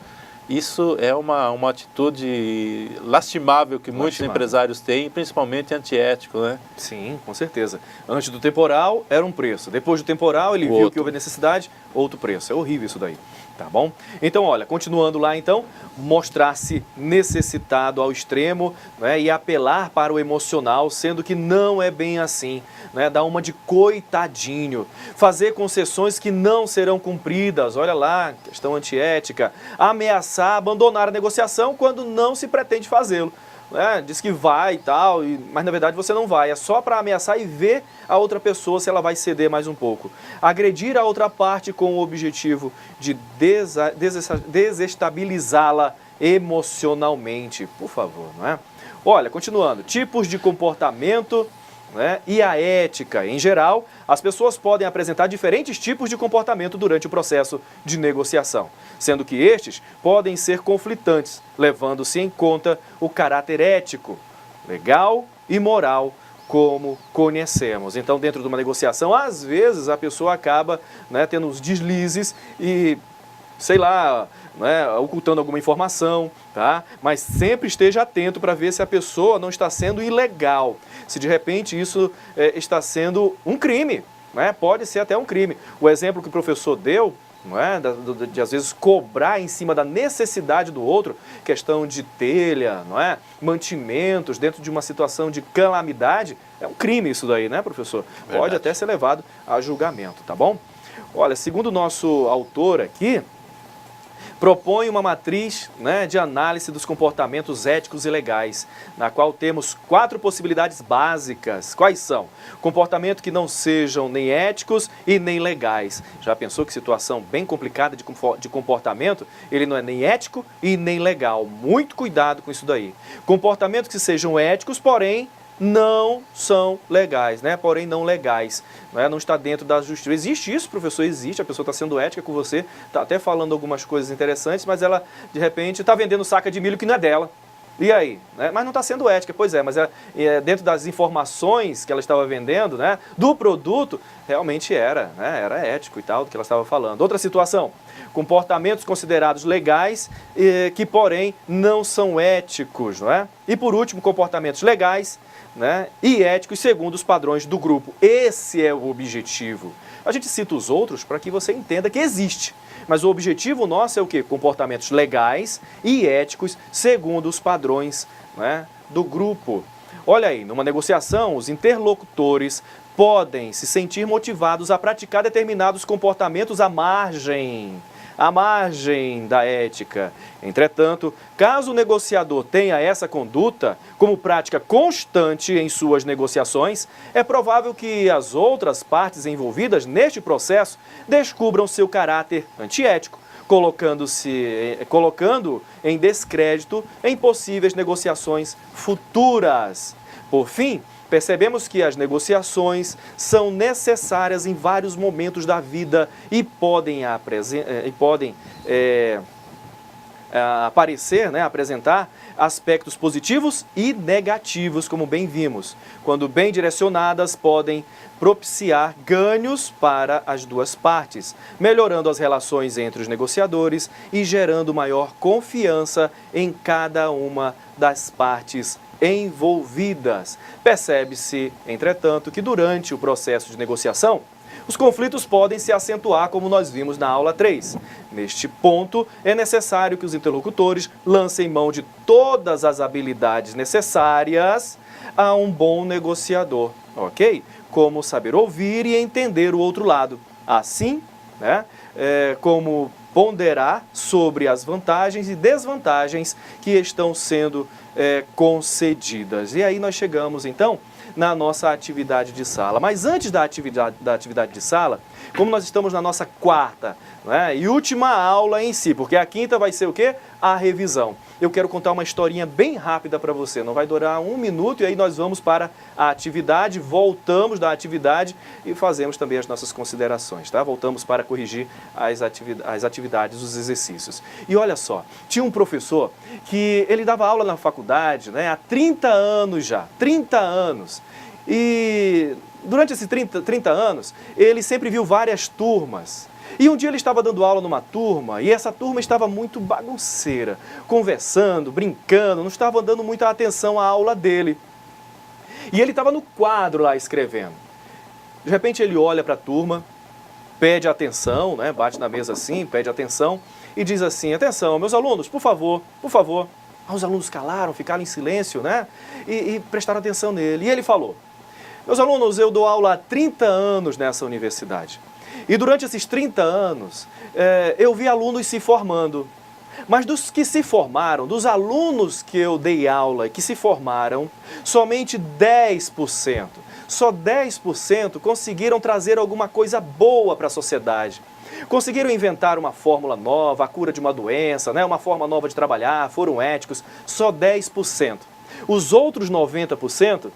Isso é uma atitude lastimável que muitos empresários têm, principalmente antiético, né? Sim, com certeza. Antes do temporal era um preço, depois do temporal ele viu que houve necessidade, outro preço. É horrível isso daí, tá bom? Então, olha, continuando lá então, mostrar-se necessitado ao extremo, né, e apelar para o emocional, sendo que não é bem assim, né? Dar uma de coitadinho, fazer concessões que não serão cumpridas, olha lá, questão antiética, ameaçar abandonar a negociação quando não se pretende fazê-lo. Diz que vai e tal, mas na verdade você não vai, é só para ameaçar e ver a outra pessoa se ela vai ceder mais um pouco. Agredir a outra parte com o objetivo de desestabilizá-la emocionalmente, por favor, não é? Olha, continuando, tipos de comportamento, né, e a ética. Em geral, as pessoas podem apresentar diferentes tipos de comportamento durante o processo de negociação, sendo que estes podem ser conflitantes, levando-se em conta o caráter ético, legal e moral, como conhecemos. Então, dentro de uma negociação, às vezes a pessoa acaba, né, tendo uns deslizes e sei lá, né, ocultando alguma informação, tá? Mas sempre esteja atento para ver se a pessoa não está sendo ilegal, se de repente isso está sendo um crime, né? Pode ser até um crime. O exemplo que o professor deu, não é? De às vezes cobrar em cima da necessidade do outro, questão de telha, não é? Mantimentos dentro de uma situação de calamidade, é um crime isso daí, né, professor? Verdade. Pode até ser levado a julgamento, tá bom? Olha, segundo o nosso autor aqui, propõe uma matriz, né, de análise dos comportamentos éticos e legais, na qual temos 4 possibilidades básicas. Quais são? Comportamento que não sejam nem éticos e nem legais. Já pensou que situação bem complicada de comportamento? Ele não é nem ético e nem legal. Muito cuidado com isso daí. Comportamentos que sejam éticos, porém não são legais, né? Porém não legais, não está dentro da justiça. Existe isso, professor? Existe, a pessoa está sendo ética com você, está até falando algumas coisas interessantes, mas ela, de repente, está vendendo saca de milho que não é dela. E aí? Né? Mas não está sendo ética, pois é, mas dentro das informações que ela estava vendendo, né, do produto, realmente era, né, era ético e tal, do que ela estava falando. Outra situação, comportamentos considerados legais, que porém não são éticos, não é? E por último, comportamentos legais, né, e éticos segundo os padrões do grupo. Esse é o objetivo. A gente cita os outros para que você entenda que existe. Mas o objetivo nosso é o quê? Comportamentos legais e éticos segundo os padrões, né, do grupo. Olha aí, numa negociação, os interlocutores podem se sentir motivados a praticar determinados comportamentos à margem da ética. Entretanto, caso o negociador tenha essa conduta como prática constante em suas negociações, é provável que as outras partes envolvidas neste processo descubram seu caráter antiético, colocando em descrédito em possíveis negociações futuras. Por fim, percebemos que as negociações são necessárias em vários momentos da vida e podem aparecer, né, apresentar aspectos positivos e negativos, como bem vimos. Quando bem direcionadas, podem propiciar ganhos para as duas partes, melhorando as relações entre os negociadores e gerando maior confiança em cada uma das partes envolvidas. Percebe-se, entretanto, que durante o processo de negociação, os conflitos podem se acentuar, como nós vimos na aula 3. Neste ponto, é necessário que os interlocutores lancem mão de todas as habilidades necessárias a um bom negociador, ok? Como saber ouvir e entender o outro lado. Assim, né, como ponderar sobre as vantagens e desvantagens que estão sendo concedidas. E aí nós chegamos, então, na nossa atividade de sala. Mas antes da atividade de sala, como nós estamos na nossa 4ª, né, e última aula em si, porque a 5ª vai ser o quê? A revisão. Eu quero contar uma historinha bem rápida para você, não vai durar 1 minuto e aí nós vamos para a atividade, voltamos da atividade e fazemos também as nossas considerações, tá? Voltamos para corrigir as atividades, os exercícios. E olha só, tinha um professor que ele dava aula na faculdade, né, há 30 anos já, 30 anos. E durante esses 30 anos, ele sempre viu várias turmas. E um dia ele estava dando aula numa turma e essa turma estava muito bagunceira, conversando, brincando, não estava dando muita atenção à aula dele. E ele estava no quadro lá escrevendo. De repente ele olha para a turma, pede atenção, né, bate na mesa assim, pede atenção e diz assim: atenção, meus alunos, por favor, por favor. Os alunos calaram, ficaram em silêncio, né, e prestaram atenção nele. E ele falou: meus alunos, eu dou aula há 30 anos nessa universidade. E durante esses 30 anos, eu vi alunos se formando. Mas dos que se formaram, dos alunos que eu dei aula e que se formaram, somente 10%, só 10% conseguiram trazer alguma coisa boa para a sociedade. Conseguiram inventar uma fórmula nova, a cura de uma doença, né, uma forma nova de trabalhar, foram éticos, só 10%. Os outros 90%,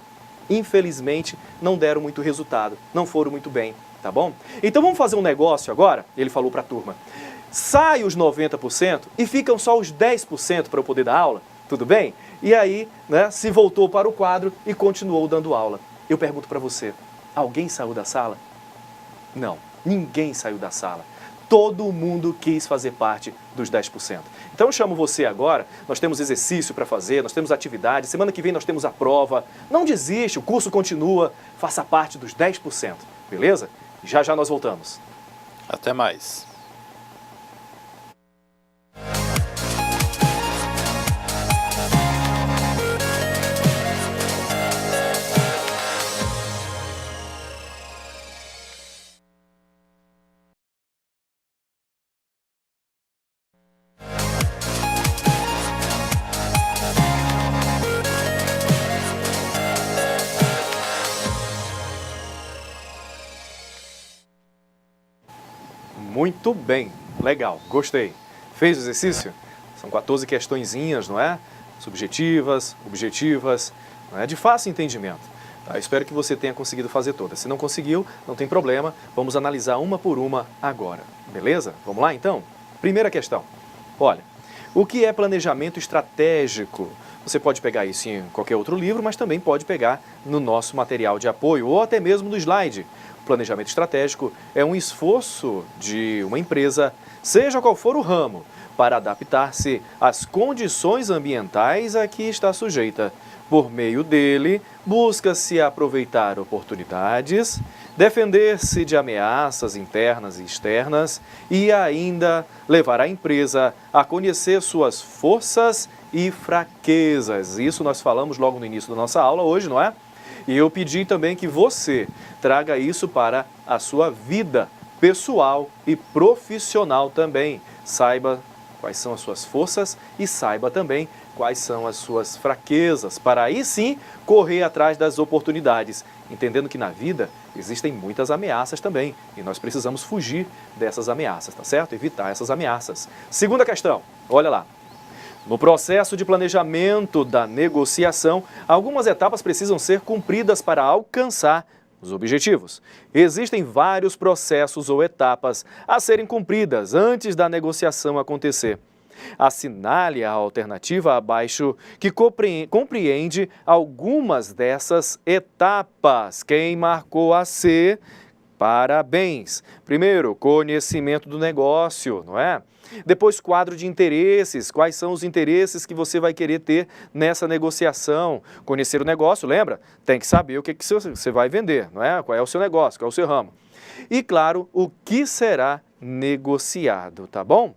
infelizmente, não deram muito resultado, não foram muito bem. Tá bom? Então vamos fazer um negócio agora, ele falou para a turma. Sai os 90% e ficam só os 10% para eu poder dar aula, tudo bem? E aí, né, se voltou para o quadro e continuou dando aula. Eu pergunto para você, alguém saiu da sala? Não, ninguém saiu da sala. todo mundo quis fazer parte dos 10%. Então eu chamo você agora, nós temos exercício para fazer, nós temos atividade, semana que vem nós temos a prova. Não desiste, o curso continua, faça parte dos 10%, beleza? Já já nós voltamos. Até mais. Muito bem, legal, gostei. Fez o exercício? São 14 questõezinhas, não é? Subjetivas, objetivas, não é? De fácil entendimento. Tá? Espero que você tenha conseguido fazer todas. Se não conseguiu, não tem problema, vamos analisar uma por uma agora, beleza? Vamos lá então? Primeira questão. Olha, o que é planejamento estratégico? Você pode pegar isso em qualquer outro livro, mas também pode pegar no nosso material de apoio ou até mesmo no slide. Planejamento estratégico é um esforço de uma empresa, seja qual for o ramo, para adaptar-se às condições ambientais a que está sujeita. Por meio dele, busca-se aproveitar oportunidades, defender-se de ameaças internas e externas e ainda levar a empresa a conhecer suas forças e fraquezas. Isso nós falamos logo no início da nossa aula hoje, não é? E eu pedi também que você traga isso para a sua vida pessoal e profissional também. Saiba quais são as suas forças e saiba também quais são as suas fraquezas, para aí sim correr atrás das oportunidades, entendendo que na vida existem muitas ameaças também e nós precisamos fugir dessas ameaças, tá certo? Evitar essas ameaças. Segunda questão, olha lá. No processo de planejamento da negociação, algumas etapas precisam ser cumpridas para alcançar os objetivos. Existem vários processos ou etapas a serem cumpridas antes da negociação acontecer. Assinale a alternativa abaixo que compreende algumas dessas etapas. Quem marcou a C, parabéns. Primeiro, conhecimento do negócio, não é? Depois, quadro de interesses. Quais são os interesses que você vai querer ter nessa negociação? Conhecer o negócio, lembra? Tem que saber o que você vai vender, não é? Qual é o seu negócio, qual é o seu ramo. E, claro, o que será negociado, tá bom?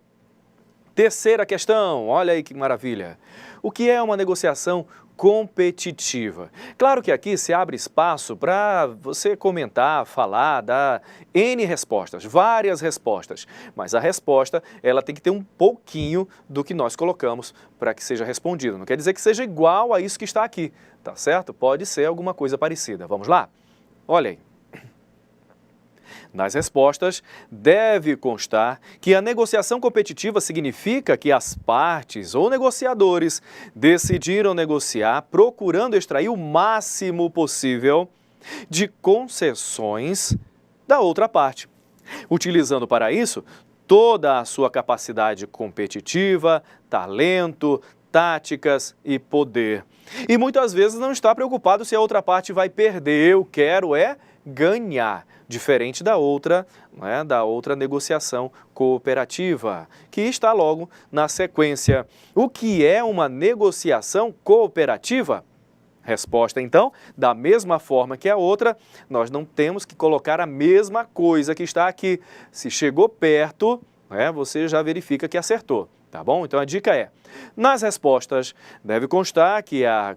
Terceira questão, olha aí que maravilha. O que é uma negociação competitiva? Claro que aqui se abre espaço para você comentar, falar, dar N respostas, várias respostas. Mas a resposta, ela tem que ter um pouquinho do que nós colocamos para que seja respondido. Não quer dizer que seja igual a isso que está aqui, tá certo? Pode ser alguma coisa parecida. Vamos lá? Olha aí. Nas respostas, deve constar que a negociação competitiva significa que as partes ou negociadores decidiram negociar procurando extrair o máximo possível de concessões da outra parte, utilizando para isso toda a sua capacidade competitiva, talento, táticas e poder. E muitas vezes não está preocupado se a outra parte vai perder. Eu quero ganhar. Diferente da outra, né, da outra negociação cooperativa, que está logo na sequência. O que é uma negociação cooperativa? Resposta, então, da mesma forma que a outra, nós não temos que colocar a mesma coisa que está aqui. Se chegou perto, né, você já verifica que acertou, tá bom? Então a dica é, nas respostas deve constar que a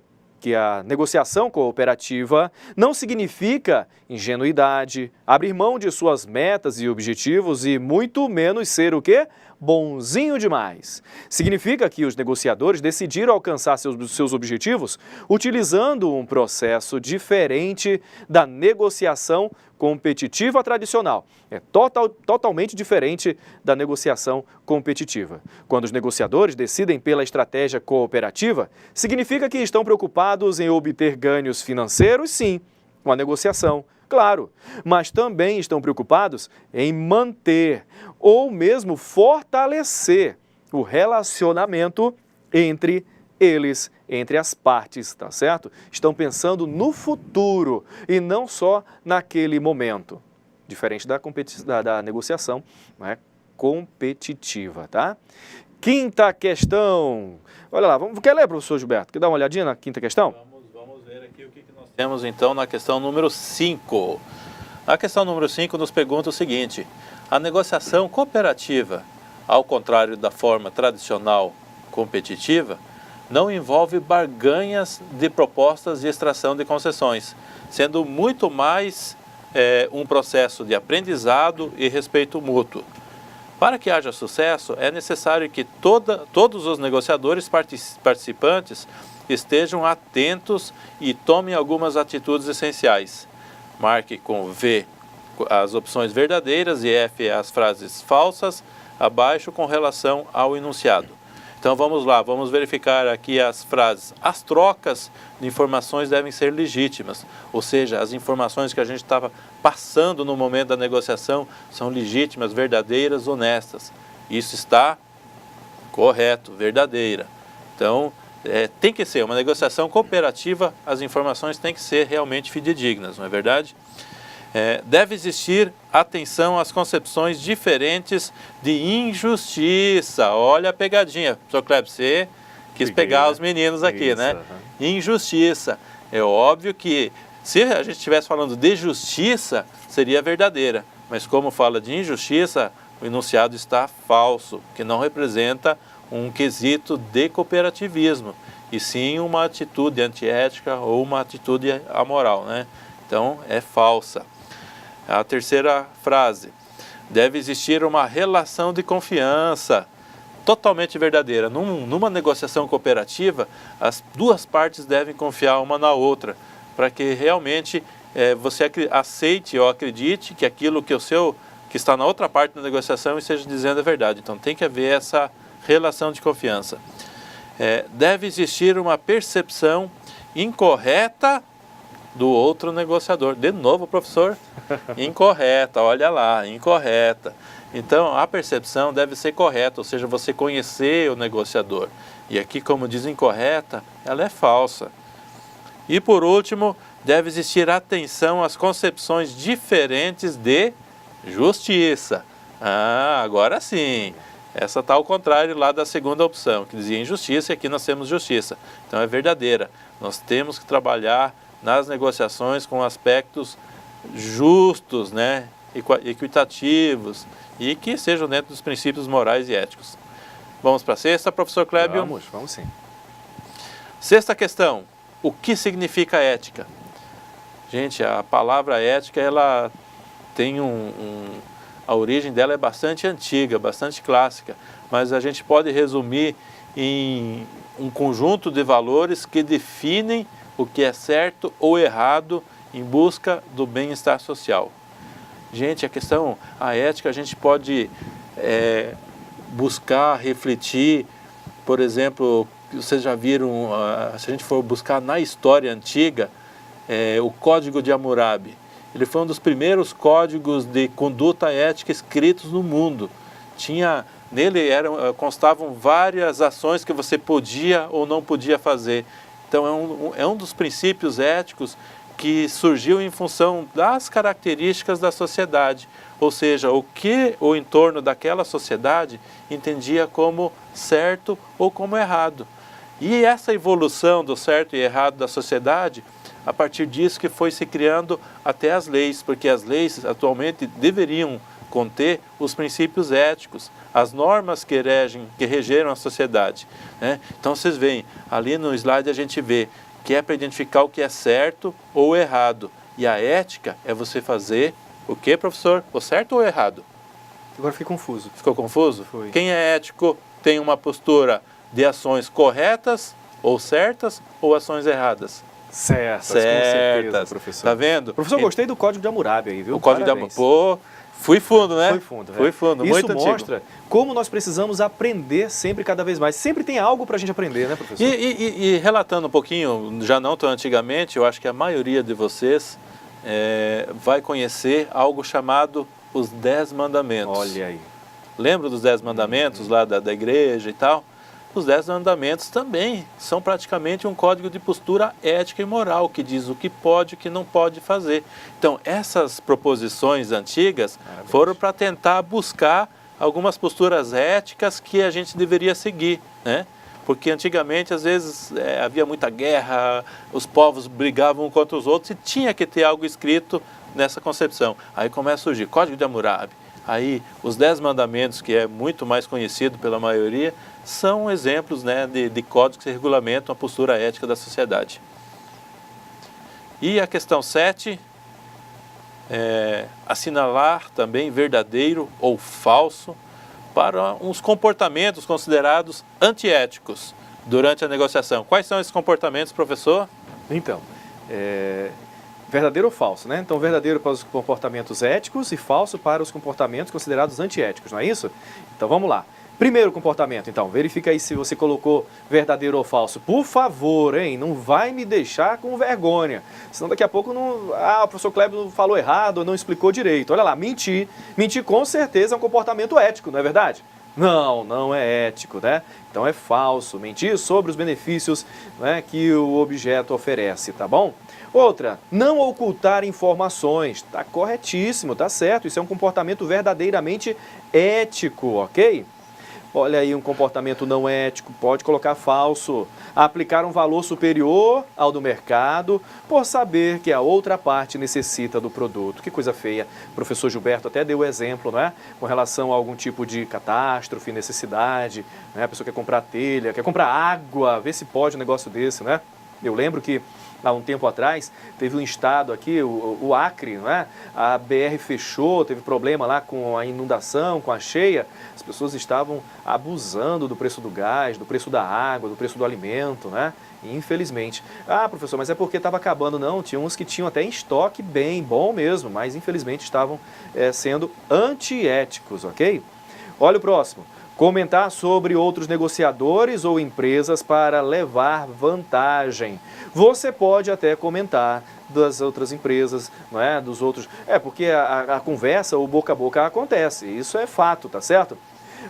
negociação cooperativa não significa ingenuidade, abrir mão de suas metas e objetivos e muito menos ser o quê? Bonzinho demais. Significa que os negociadores decidiram alcançar seus objetivos utilizando um processo diferente da negociação competitiva tradicional. É totalmente diferente da negociação competitiva. Quando os negociadores decidem pela estratégia cooperativa, significa que estão preocupados em obter ganhos financeiros, sim, com a negociação, claro, mas também estão preocupados em manter ou mesmo fortalecer o relacionamento entre eles, entre as partes, tá certo? Estão pensando no futuro e não só naquele momento. Diferente da negociação, né, competitiva, tá? Quinta questão. Olha lá, quer ler, professor Gilberto? Quer dar uma olhadinha na quinta questão? Vamos ver aqui o que nós temos então na questão número 5. A questão número 5 nos pergunta o seguinte: a negociação cooperativa, ao contrário da forma tradicional competitiva, não envolve barganhas de propostas de extração de concessões, sendo muito mais um processo de aprendizado e respeito mútuo. Para que haja sucesso, é necessário que todos os negociadores participantes estejam atentos e tomem algumas atitudes essenciais. Marque com V as opções verdadeiras e F as frases falsas, abaixo com relação ao enunciado. Então vamos lá, vamos verificar aqui as frases. As trocas de informações devem ser legítimas, ou seja, as informações que a gente estava passando no momento da negociação são legítimas, verdadeiras, honestas. Isso está correto, verdadeira. Então, tem que ser uma negociação cooperativa, as informações têm que ser realmente fidedignas, não é verdade? Deve existir atenção às concepções diferentes de injustiça. Olha a pegadinha, professor Kleber, você quis pegar os meninos aqui, isso, né? Injustiça. É óbvio que se a gente estivesse falando de justiça, seria verdadeira. Mas como fala de injustiça, o enunciado está falso, que não representa um quesito de cooperativismo, e sim uma atitude antiética ou uma atitude amoral, né? Então, é falsa. A terceira frase: deve existir uma relação de confiança, totalmente verdadeira. Numa negociação cooperativa, as duas partes devem confiar uma na outra, para que realmente você aceite ou acredite que aquilo que está na outra parte da negociação esteja dizendo a verdade. Então tem que haver essa relação de confiança. Deve existir uma percepção incorreta do outro negociador. De novo, professor, incorreta, olha lá, incorreta. Então, a percepção deve ser correta, ou seja, você conhecer o negociador. E aqui, como diz incorreta, ela é falsa. E por último, deve existir atenção às concepções diferentes de justiça. Ah, agora sim. Essa está ao contrário lá da segunda opção, que dizia injustiça, e aqui nós temos justiça. Então é verdadeira. Nós temos que trabalhar nas negociações com aspectos justos, né, equitativos, e que sejam dentro dos princípios morais e éticos. Vamos para a sexta, professor Clébio? Vamos sim. Sexta questão: o que significa ética? Gente, a palavra ética, ela tem a origem dela é bastante antiga, bastante clássica, mas a gente pode resumir em um conjunto de valores que definem o que é certo ou errado em busca do bem-estar social. Gente, a ética, a gente pode buscar, refletir, por exemplo, vocês já viram, se a gente for buscar na história antiga, o Código de Hammurabi. Ele foi um dos primeiros códigos de conduta ética escritos no mundo. Nele constavam várias ações que você podia ou não podia fazer. Então é um dos princípios éticos que surgiu em função das características da sociedade, ou seja, o que o entorno daquela sociedade entendia como certo ou como errado. E essa evolução do certo e errado da sociedade, a partir disso que foi se criando até as leis, porque as leis atualmente deveriam conter os princípios éticos, as normas que regeram a sociedade, né? Então vocês veem, ali no slide a gente vê que é para identificar o que é certo ou errado. E a ética é você fazer o que, professor? O certo ou errado? Agora fiquei confuso. Ficou confuso? Foi. Quem é ético tem uma postura de ações corretas ou certas ou ações erradas? Certas, com certeza, professor. Tá vendo? Professor, gostei do Código de Hammurabi aí, viu? O Código de Hammurabi. Pô, fui fundo, né? Foi fundo. Fui fundo, muito antigo. Isso mostra como nós precisamos aprender sempre, cada vez mais. Sempre tem algo para a gente aprender, né, professor? E relatando um pouquinho, já não tão antigamente, eu acho que a maioria de vocês vai conhecer algo chamado os 10 Mandamentos. Olha aí. Lembra dos 10 Mandamentos lá da igreja e tal? Os 10 Mandamentos também são praticamente um código de postura ética e moral, que diz o que pode e o que não pode fazer. Então, essas proposições antigas foram para tentar buscar algumas posturas éticas que a gente deveria seguir, né? Porque antigamente, às vezes, havia muita guerra, os povos brigavam um contra os outros e tinha que ter algo escrito nessa concepção. Aí começa a surgir Código de Hammurabi. Aí os 10 Mandamentos, que é muito mais conhecido pela maioria, são exemplos, né, de códigos que regulamentam a postura ética da sociedade. E a questão 7, assinalar também verdadeiro ou falso para uns comportamentos considerados antiéticos durante a negociação. Quais são esses comportamentos, professor? Então, verdadeiro ou falso, né? Então, verdadeiro para os comportamentos éticos e falso para os comportamentos considerados antiéticos, não é isso? Então, vamos lá. Primeiro comportamento, então, verifica aí se você colocou verdadeiro ou falso. Por favor, hein? Não vai me deixar com vergonha. Senão daqui a pouco não... o professor Kleber falou errado ou não explicou direito. Olha lá, mentir. Mentir com certeza é um comportamento ético, não é verdade? Não, não é ético, né? Então é falso. Mentir sobre os benefícios, né, que o objeto oferece, tá bom? Outra, não ocultar informações. Tá corretíssimo, tá certo. Isso é um comportamento verdadeiramente ético, ok? Olha aí um comportamento não ético, pode colocar falso. Aplicar um valor superior ao do mercado por saber que a outra parte necessita do produto. Que coisa feia. O professor Gilberto até deu exemplo, não é? Com relação a algum tipo de catástrofe, necessidade, né? A pessoa quer comprar telha, quer comprar água, vê se pode um negócio desse, né? Eu lembro que há um tempo atrás, teve um estado aqui, o Acre, não é? A BR fechou, teve problema lá com a inundação, com a cheia. As pessoas estavam abusando do preço do gás, do preço da água, do preço do alimento, né? E, infelizmente. Ah, professor, mas é porque estava acabando. Não, tinha uns que tinham até em estoque bem, bom mesmo, mas infelizmente estavam sendo antiéticos, ok? Olha o próximo. Comentar sobre outros negociadores ou empresas para levar vantagem. Você pode até comentar das outras empresas, não é? Dos outros. Porque a conversa, o boca a boca acontece. Isso é fato, tá certo?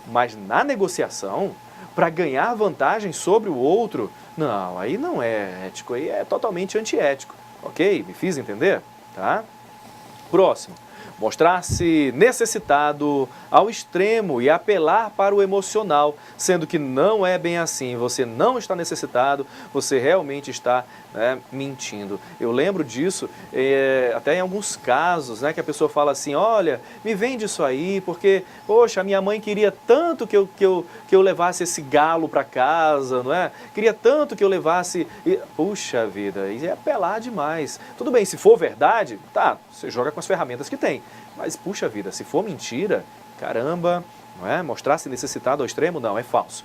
Mas na negociação, para ganhar vantagem sobre o outro, não, aí não é ético, aí é totalmente antiético. Ok? Me fiz entender? Tá? Próximo. Mostrar-se necessitado ao extremo e apelar para o emocional, sendo que não é bem assim. Você não está necessitado, você realmente está, né, mentindo. Eu lembro disso até em alguns casos, né, que a pessoa fala assim, olha, me vende isso aí, porque, poxa, a minha mãe queria tanto que eu levasse esse galo para casa, não é? Queria tanto que eu levasse... Puxa vida, isso é apelar demais. Tudo bem, se for verdade, tá, você joga com as ferramentas que tem. Mas, puxa vida, se for mentira, caramba, não é? Mostrar-se necessitado ao extremo, não, é falso.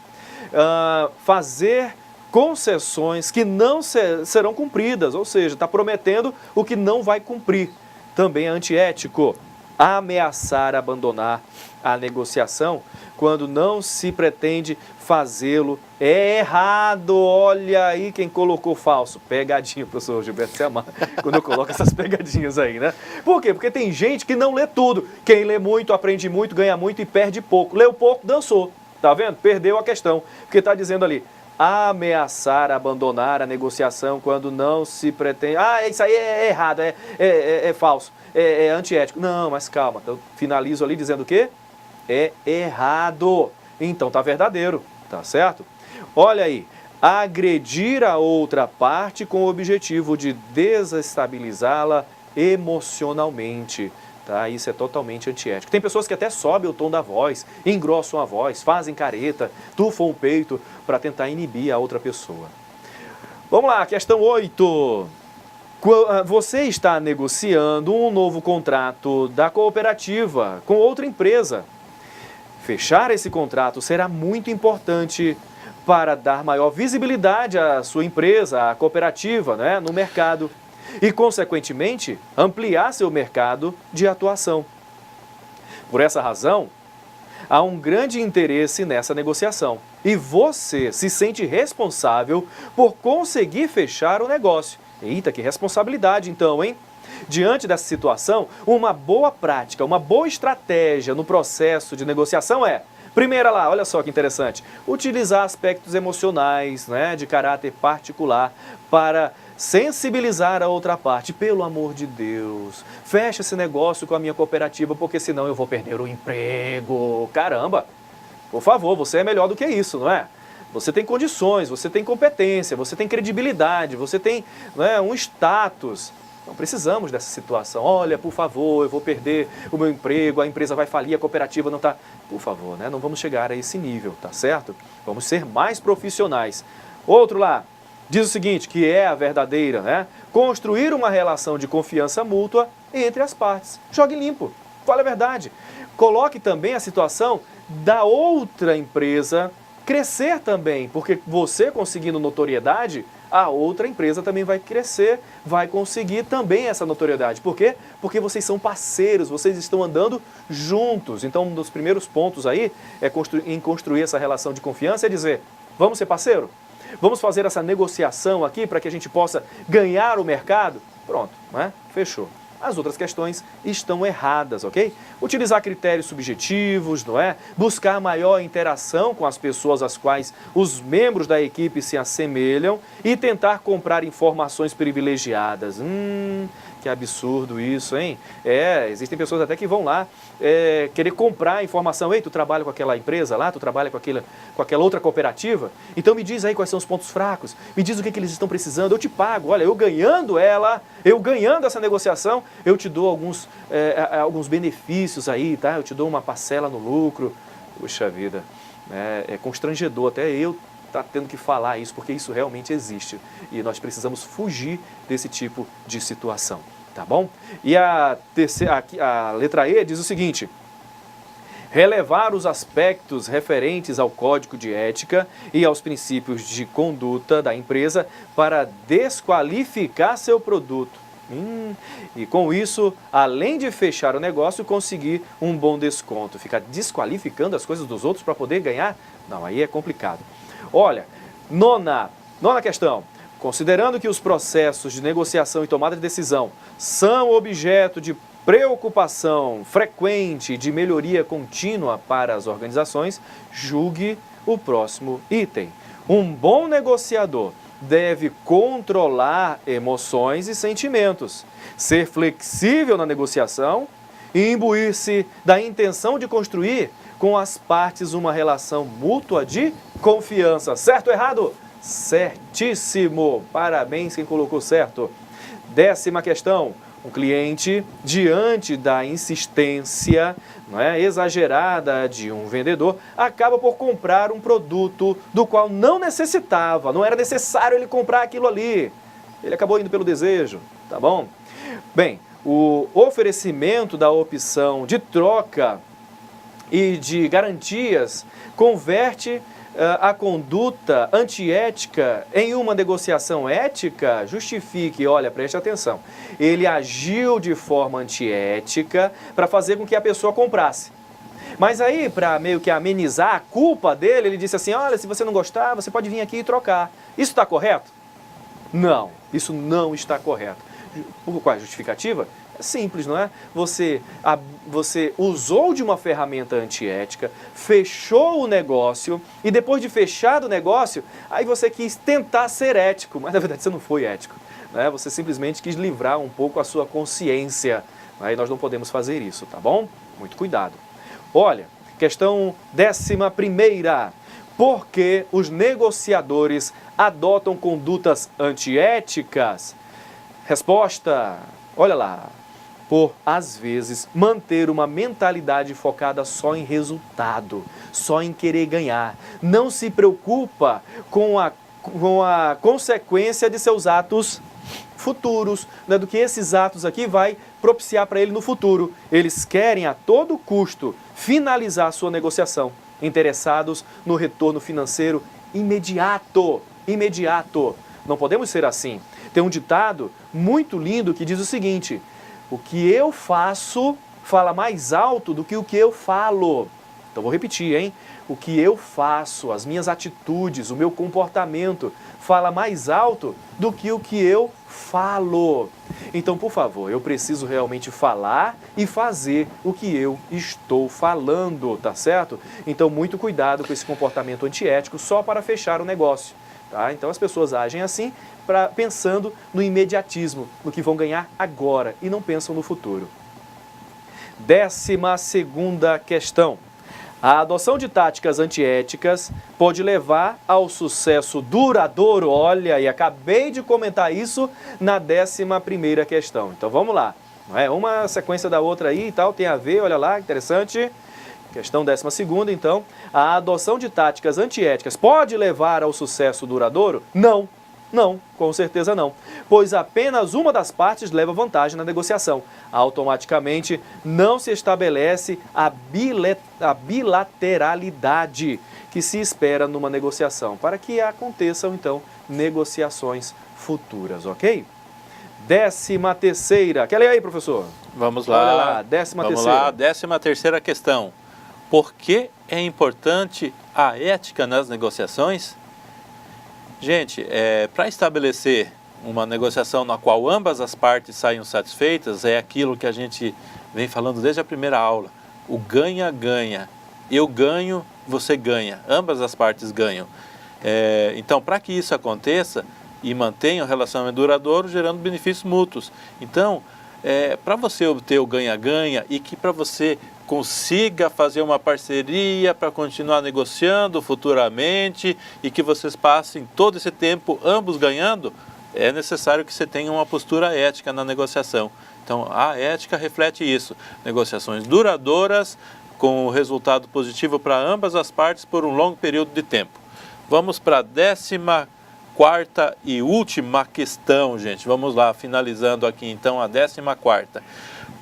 Fazer concessões que não serão cumpridas, ou seja, está prometendo o que não vai cumprir. Também é antiético. Ameaçar abandonar a negociação quando não se pretende fazê-lo é errado. Olha aí quem colocou falso. Pegadinha, professor Gilberto se amar quando eu coloco essas pegadinhas aí, né? Por quê? Porque tem gente que não lê tudo. Quem lê muito, aprende muito, ganha muito e perde pouco. Leu pouco, dançou. Tá vendo? Perdeu a questão. Porque está dizendo ali, ameaçar abandonar a negociação quando não se pretende... isso aí é errado, é falso, é antiético. Não, mas calma, eu finalizo ali dizendo o quê? É errado. Então tá verdadeiro, tá certo? Olha aí, agredir a outra parte com o objetivo de desestabilizá-la emocionalmente. Tá? Isso é totalmente antiético. Tem pessoas que até sobem o tom da voz, engrossam a voz, fazem careta, tufam o peito para tentar inibir a outra pessoa. Vamos lá, questão 8. Você está negociando um novo contrato da cooperativa com outra empresa. Fechar esse contrato será muito importante para dar maior visibilidade à sua empresa, à cooperativa, né, no mercado. E, consequentemente, ampliar seu mercado de atuação. Por essa razão, há um grande interesse nessa negociação. E você se sente responsável por conseguir fechar o negócio. Eita, que responsabilidade então, hein? Diante dessa situação, uma boa prática, uma boa estratégia no processo de negociação é... Primeira lá, olha só que interessante, utilizar aspectos emocionais, né, de caráter particular para sensibilizar a outra parte. Pelo amor de Deus, fecha esse negócio com a minha cooperativa, porque senão eu vou perder o emprego. Caramba, por favor, você é melhor do que isso, não é? Você tem condições, você tem competência, você tem credibilidade, você tem, não é, um status. Não precisamos dessa situação. Olha, por favor, eu vou perder o meu emprego, a empresa vai falir, a cooperativa não está... Por favor, né? Não vamos chegar a esse nível, tá certo? Vamos ser mais profissionais. Outro lá, diz o seguinte, que é a verdadeira, né? Construir uma relação de confiança mútua entre as partes. Jogue limpo, fale a verdade. Coloque também a situação da outra empresa crescer também, porque você conseguindo notoriedade, a outra empresa também vai crescer, vai conseguir também essa notoriedade. Por quê? Porque vocês são parceiros, vocês estão andando juntos. Então, um dos primeiros pontos aí é construir essa relação de confiança, é dizer, vamos ser parceiro? Vamos fazer essa negociação aqui para que a gente possa ganhar o mercado? Pronto, né? Fechou. As outras questões estão erradas, ok? Utilizar critérios subjetivos, não é? Buscar maior interação com as pessoas às quais os membros da equipe se assemelham e tentar comprar informações privilegiadas. Que absurdo isso, hein? Existem pessoas até que vão lá querer comprar informação. Ei, tu trabalha com aquela empresa lá? Tu trabalha com aquela outra cooperativa? Então me diz aí quais são os pontos fracos. Me diz o que eles estão precisando. Eu te pago. Olha, eu ganhando essa negociação, eu te dou alguns benefícios aí, tá? Eu te dou uma parcela no lucro. Puxa vida, é constrangedor até eu tá tendo que falar isso, porque isso realmente existe. E nós precisamos fugir desse tipo de situação, tá bom? E a letra E diz o seguinte: relevar os aspectos referentes ao código de ética e aos princípios de conduta da empresa para desqualificar seu produto. E com isso, além de fechar o negócio, conseguir um bom desconto. Ficar desqualificando as coisas dos outros para poder ganhar? Não, aí é complicado. Olha, nona questão. Considerando que os processos de negociação e tomada de decisão são objeto de preocupação frequente e de melhoria contínua para as organizações, julgue o próximo item. Um bom negociador deve controlar emoções e sentimentos, ser flexível na negociação e imbuir-se da intenção de construir com as partes uma relação mútua de confiança. Certo ou errado? Certíssimo! Parabéns quem colocou certo. 10ª questão. Um cliente, diante da insistência exagerada de um vendedor, acaba por comprar um produto do qual não necessitava, não era necessário ele comprar aquilo ali. Ele acabou indo pelo desejo, tá bom? Bem, o oferecimento da opção de troca e de garantias converte a conduta antiética em uma negociação ética. Justifique, olha, preste atenção. Ele agiu de forma antiética para fazer com que a pessoa comprasse. Mas aí, para meio que amenizar a culpa dele, ele disse assim, olha, se você não gostar, você pode vir aqui e trocar. Isso está correto? Não, isso não está correto. Qual é a justificativa? É simples, não é? Você usou de uma ferramenta antiética, fechou o negócio e depois de fechado o negócio, aí você quis tentar ser ético, mas na verdade você não foi ético, né? Você simplesmente quis livrar um pouco a sua consciência. Aí nós não podemos fazer isso, tá bom? Muito cuidado. Olha, questão 11ª. Por que os negociadores adotam condutas antiéticas? Resposta, olha lá. Por, às vezes, manter uma mentalidade focada só em resultado, só em querer ganhar. Não se preocupa com a consequência de seus atos futuros, né, do que esses atos aqui vai propiciar para ele no futuro. Eles querem a todo custo finalizar a sua negociação, interessados no retorno financeiro imediato. Não podemos ser assim. Tem um ditado muito lindo que diz o seguinte: o que eu faço fala mais alto do que o que eu falo. Então vou repetir, hein? O que eu faço, as minhas atitudes, o meu comportamento fala mais alto do que o que eu falo. Então, por favor, eu preciso realmente falar e fazer o que eu estou falando, tá certo? Então, muito cuidado com esse comportamento antiético só para fechar o negócio. Tá? Então as pessoas agem assim pensando no imediatismo, no que vão ganhar agora e não pensam no futuro. 12ª questão. A adoção de táticas antiéticas pode levar ao sucesso duradouro. Olha, e acabei de comentar isso na 11ª questão. Então vamos lá. Uma sequência da outra aí e tal, tem a ver, olha lá, interessante. Questão 12ª, então. A adoção de táticas antiéticas pode levar ao sucesso duradouro? Não. Não, com certeza não, pois apenas uma das partes leva vantagem na negociação. Automaticamente não se estabelece a bilateralidade que se espera numa negociação, para que aconteçam, então, negociações futuras, ok? 13ª, quer ler aí, professor? Vamos lá. Olha lá, 13ª. Vamos lá, 13ª questão. Por que é importante a ética nas negociações? Gente, para estabelecer uma negociação na qual ambas as partes saiam satisfeitas, é aquilo que a gente vem falando desde a primeira aula. O ganha-ganha. Eu ganho, você ganha. Ambas as partes ganham. Então, para que isso aconteça e mantenha o relacionamento duradouro, gerando benefícios mútuos. Então, para você obter o ganha-ganha e que para você consiga fazer uma parceria para continuar negociando futuramente e que vocês passem todo esse tempo ambos ganhando, é necessário que você tenha uma postura ética na negociação. Então, a ética reflete isso. Negociações duradouras com resultado positivo para ambas as partes por um longo período de tempo. Vamos para a 14ª e última questão, gente. Vamos lá, finalizando aqui então a 14ª.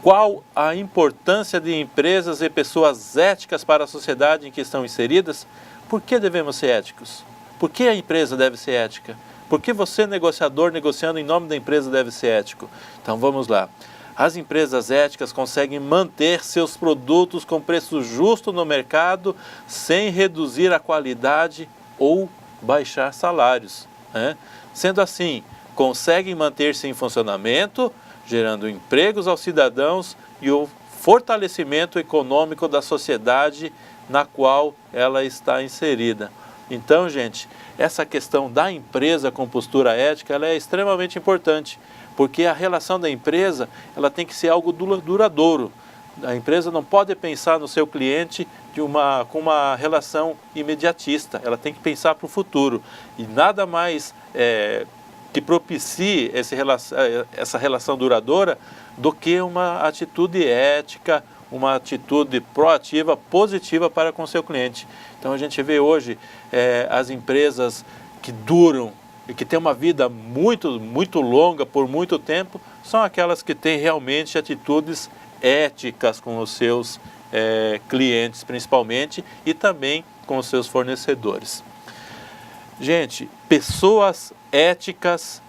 Qual a importância de empresas e pessoas éticas para a sociedade em que estão inseridas? Por que devemos ser éticos? Por que a empresa deve ser ética? Por que você, negociador, negociando em nome da empresa, deve ser ético? Então vamos lá. As empresas éticas conseguem manter seus produtos com preço justo no mercado sem reduzir a qualidade ou baixar salários, né? Sendo assim, conseguem manter-se em funcionamento, gerando empregos aos cidadãos e o fortalecimento econômico da sociedade na qual ela está inserida. Então, gente, essa questão da empresa com postura ética, ela é extremamente importante, porque a relação da empresa, ela tem que ser algo duradouro. A empresa não pode pensar no seu cliente com uma relação imediatista, ela tem que pensar para o futuro. E nada mais que propicie essa relação duradoura do que uma atitude ética, uma atitude proativa, positiva para com seu cliente. Então a gente vê hoje as empresas que duram e que têm uma vida muito, muito longa, por muito tempo, são aquelas que têm realmente atitudes éticas com os seus clientes, principalmente, e também com os seus fornecedores. Gente, pessoas éticas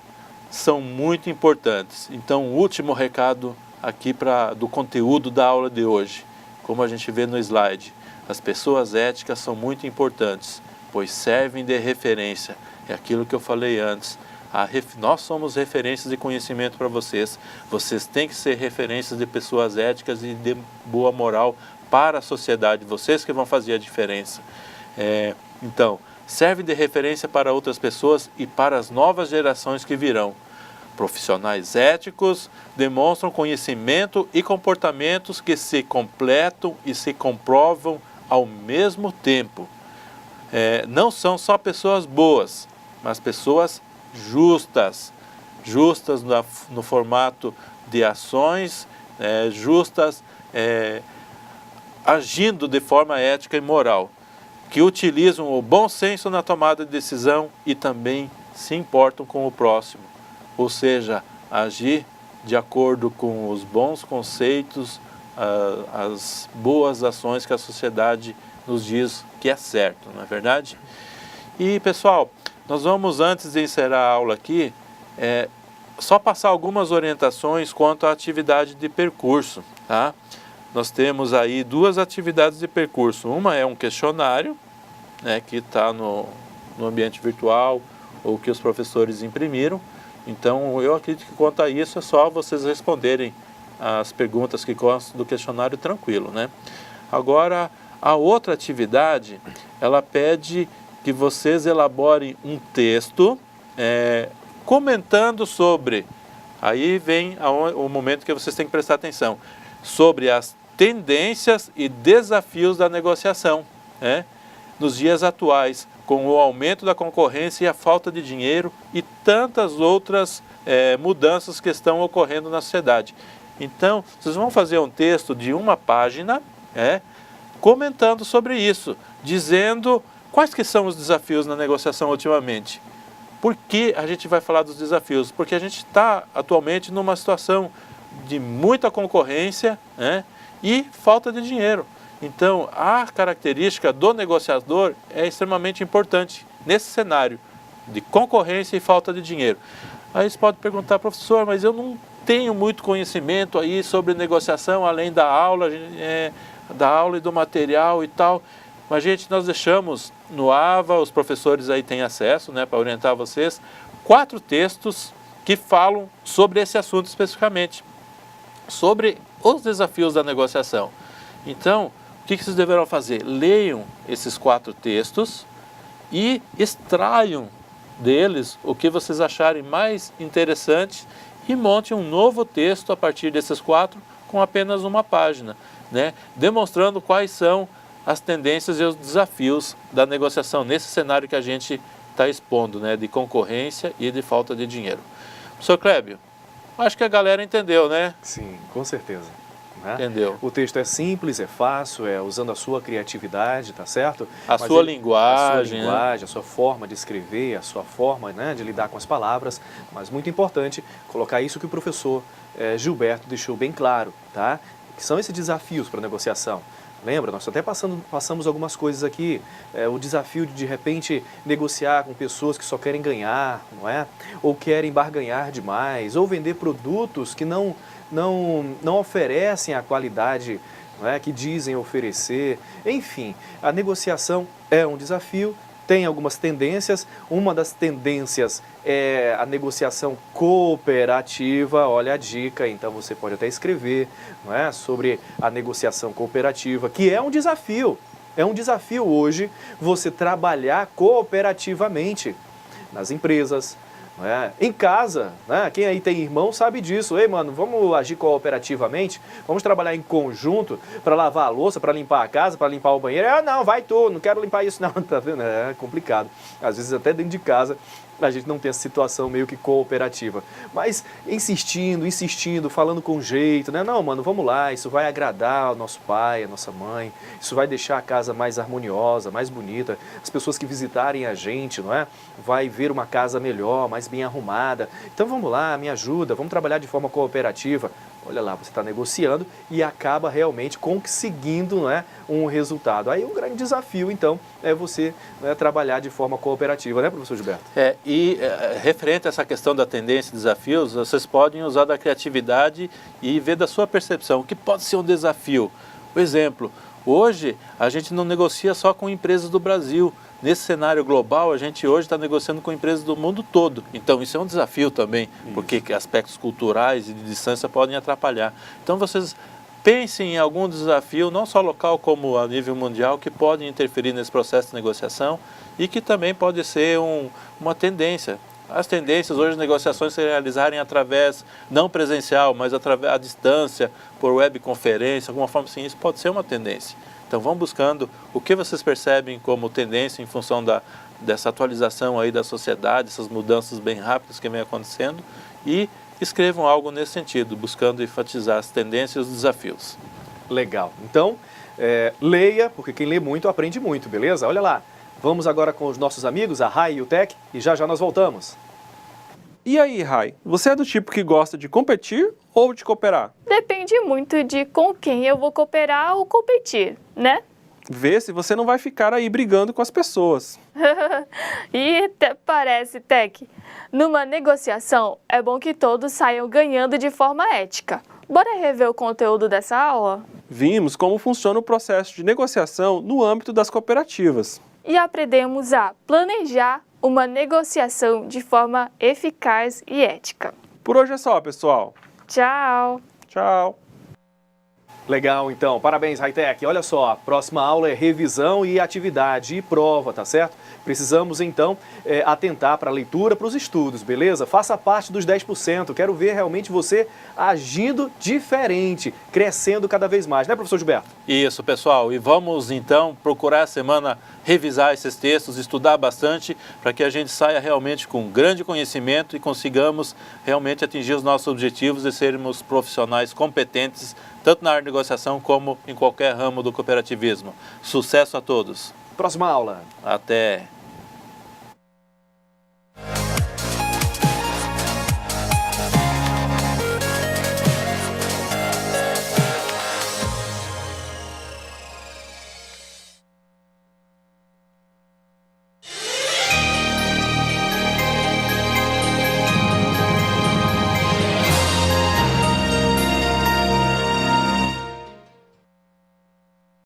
são muito importantes. Então, o último recado aqui do conteúdo da aula de hoje, como a gente vê no slide, as pessoas éticas são muito importantes, pois servem de referência. É aquilo que eu falei antes. Nós somos referências de conhecimento para vocês. Vocês têm que ser referências de pessoas éticas e de boa moral para a sociedade. Vocês que vão fazer a diferença. Então, serve de referência para outras pessoas e para as novas gerações que virão. Profissionais éticos demonstram conhecimento e comportamentos que se completam e se comprovam ao mesmo tempo. Não são só pessoas boas, mas pessoas justas. Justas no formato de ações, justas agindo de forma ética e moral, que utilizam o bom senso na tomada de decisão e também se importam com o próximo. Ou seja, agir de acordo com os bons conceitos, as boas ações que a sociedade nos diz que é certo, não é verdade? E pessoal, nós vamos, antes de encerrar a aula aqui, só passar algumas orientações quanto à atividade de percurso, tá? Nós temos aí duas atividades de percurso. Uma é um questionário, né, que está no ambiente virtual ou que os professores imprimiram. Então, eu acredito que quanto a isso é só vocês responderem as perguntas que constam do questionário tranquilo, né? Agora, a outra atividade, ela pede que vocês elaborem um texto comentando sobre, aí vem o momento que vocês têm que prestar atenção, sobre as tendências e desafios da negociação, nos dias atuais, com o aumento da concorrência e a falta de dinheiro e tantas outras mudanças que estão ocorrendo na sociedade. Então, vocês vão fazer um texto de 1 página, comentando sobre isso, dizendo quais que são os desafios na negociação ultimamente. Por que a gente vai falar dos desafios? Porque a gente está atualmente numa situação de muita concorrência e falta de dinheiro. Então, a característica do negociador é extremamente importante nesse cenário de concorrência e falta de dinheiro. Aí você pode perguntar, professor, mas eu não tenho muito conhecimento aí sobre negociação, além da aula e do material e tal. Mas, gente, nós deixamos no AVA, os professores aí têm acesso, para orientar vocês, 4 textos que falam sobre esse assunto especificamente, sobre os desafios da negociação. Então, o que vocês deverão fazer? Leiam esses 4 textos e extraiam deles o que vocês acharem mais interessante e montem um novo texto a partir desses 4 com apenas 1 página, demonstrando quais são as tendências e os desafios da negociação nesse cenário que a gente está expondo, de concorrência e de falta de dinheiro. Professor Clébio, acho que a galera entendeu, né? Sim, com certeza. Entendeu? O texto é simples, é fácil, usando a sua criatividade, tá certo? A sua linguagem, a sua forma de escrever, a sua forma de lidar com as palavras, mas muito importante colocar isso que o professor Gilberto deixou bem claro, tá? Que são esses desafios para a negociação. Lembra, nós até passamos algumas coisas aqui, o desafio de repente negociar com pessoas que só querem ganhar, não é? Ou querem barganhar demais, ou vender produtos que não oferecem a qualidade, não é, que dizem oferecer. Enfim, a negociação é um desafio, tem algumas tendências. Uma das tendências é a negociação cooperativa. Olha a dica, então você pode até escrever, não é, sobre a negociação cooperativa, que é um desafio. É um desafio hoje você trabalhar cooperativamente nas empresas, em casa, quem aí tem irmão sabe disso. Ei, mano, vamos agir cooperativamente, vamos trabalhar em conjunto para lavar a louça, para limpar a casa, para limpar o banheiro. Não, vai tu, não quero limpar isso não, tá vendo? É complicado. Às vezes até dentro de casa a gente não tem essa situação meio que cooperativa. Mas insistindo, falando com jeito, Não, mano, vamos lá, isso vai agradar o nosso pai, a nossa mãe, isso vai deixar a casa mais harmoniosa, mais bonita. As pessoas que visitarem a gente, vai ver uma casa melhor, mais bem arrumada. Então vamos lá, me ajuda, vamos trabalhar de forma cooperativa. Olha lá, você está negociando e acaba realmente conseguindo um resultado. Aí um grande desafio, então, é você trabalhar de forma cooperativa, professor Gilberto? Referente a essa questão da tendência e desafios, vocês podem usar da criatividade e ver da sua percepção o que pode ser um desafio. Por exemplo, hoje a gente não negocia só com empresas do Brasil. Nesse cenário global, a gente hoje está negociando com empresas do mundo todo. Então, isso é um desafio também, porque aspectos culturais e de distância podem atrapalhar. Então, vocês pensem em algum desafio, não só local como a nível mundial, que pode interferir nesse processo de negociação e que também pode ser uma tendência. As tendências hoje, as negociações se realizarem através, não presencial, mas através à distância, por webconferência, alguma forma assim, isso pode ser uma tendência. Então vão buscando o que vocês percebem como tendência em função dessa atualização aí da sociedade, essas mudanças bem rápidas que vem acontecendo, e escrevam algo nesse sentido, buscando enfatizar as tendências e os desafios. Legal. Então, leia, porque quem lê muito aprende muito, beleza? Olha lá, vamos agora com os nossos amigos, a Rai e o Tec, e já nós voltamos. E aí, Rai, você é do tipo que gosta de competir ou de cooperar? Depende muito de com quem eu vou cooperar ou competir, Vê se você não vai ficar aí brigando com as pessoas. E até parece, Tec. Numa negociação, é bom que todos saiam ganhando de forma ética. Bora rever o conteúdo dessa aula? Vimos como funciona o processo de negociação no âmbito das cooperativas. E aprendemos a planejar uma negociação de forma eficaz e ética. Por hoje é só, pessoal. Tchau! Tchau! Legal, então. Parabéns, Hightech. Olha só, a próxima aula é revisão e atividade e prova, tá certo? Precisamos, então, atentar para a leitura, para os estudos, beleza? Faça parte dos 10%. Quero ver realmente você agindo diferente, crescendo cada vez mais, né, professor Gilberto? Isso, pessoal. E vamos, então, procurar a semana revisar esses textos, estudar bastante, para que a gente saia realmente com grande conhecimento e consigamos realmente atingir os nossos objetivos de sermos profissionais competentes, tanto na área de negociação como em qualquer ramo do cooperativismo. Sucesso a todos! Próxima aula. Até!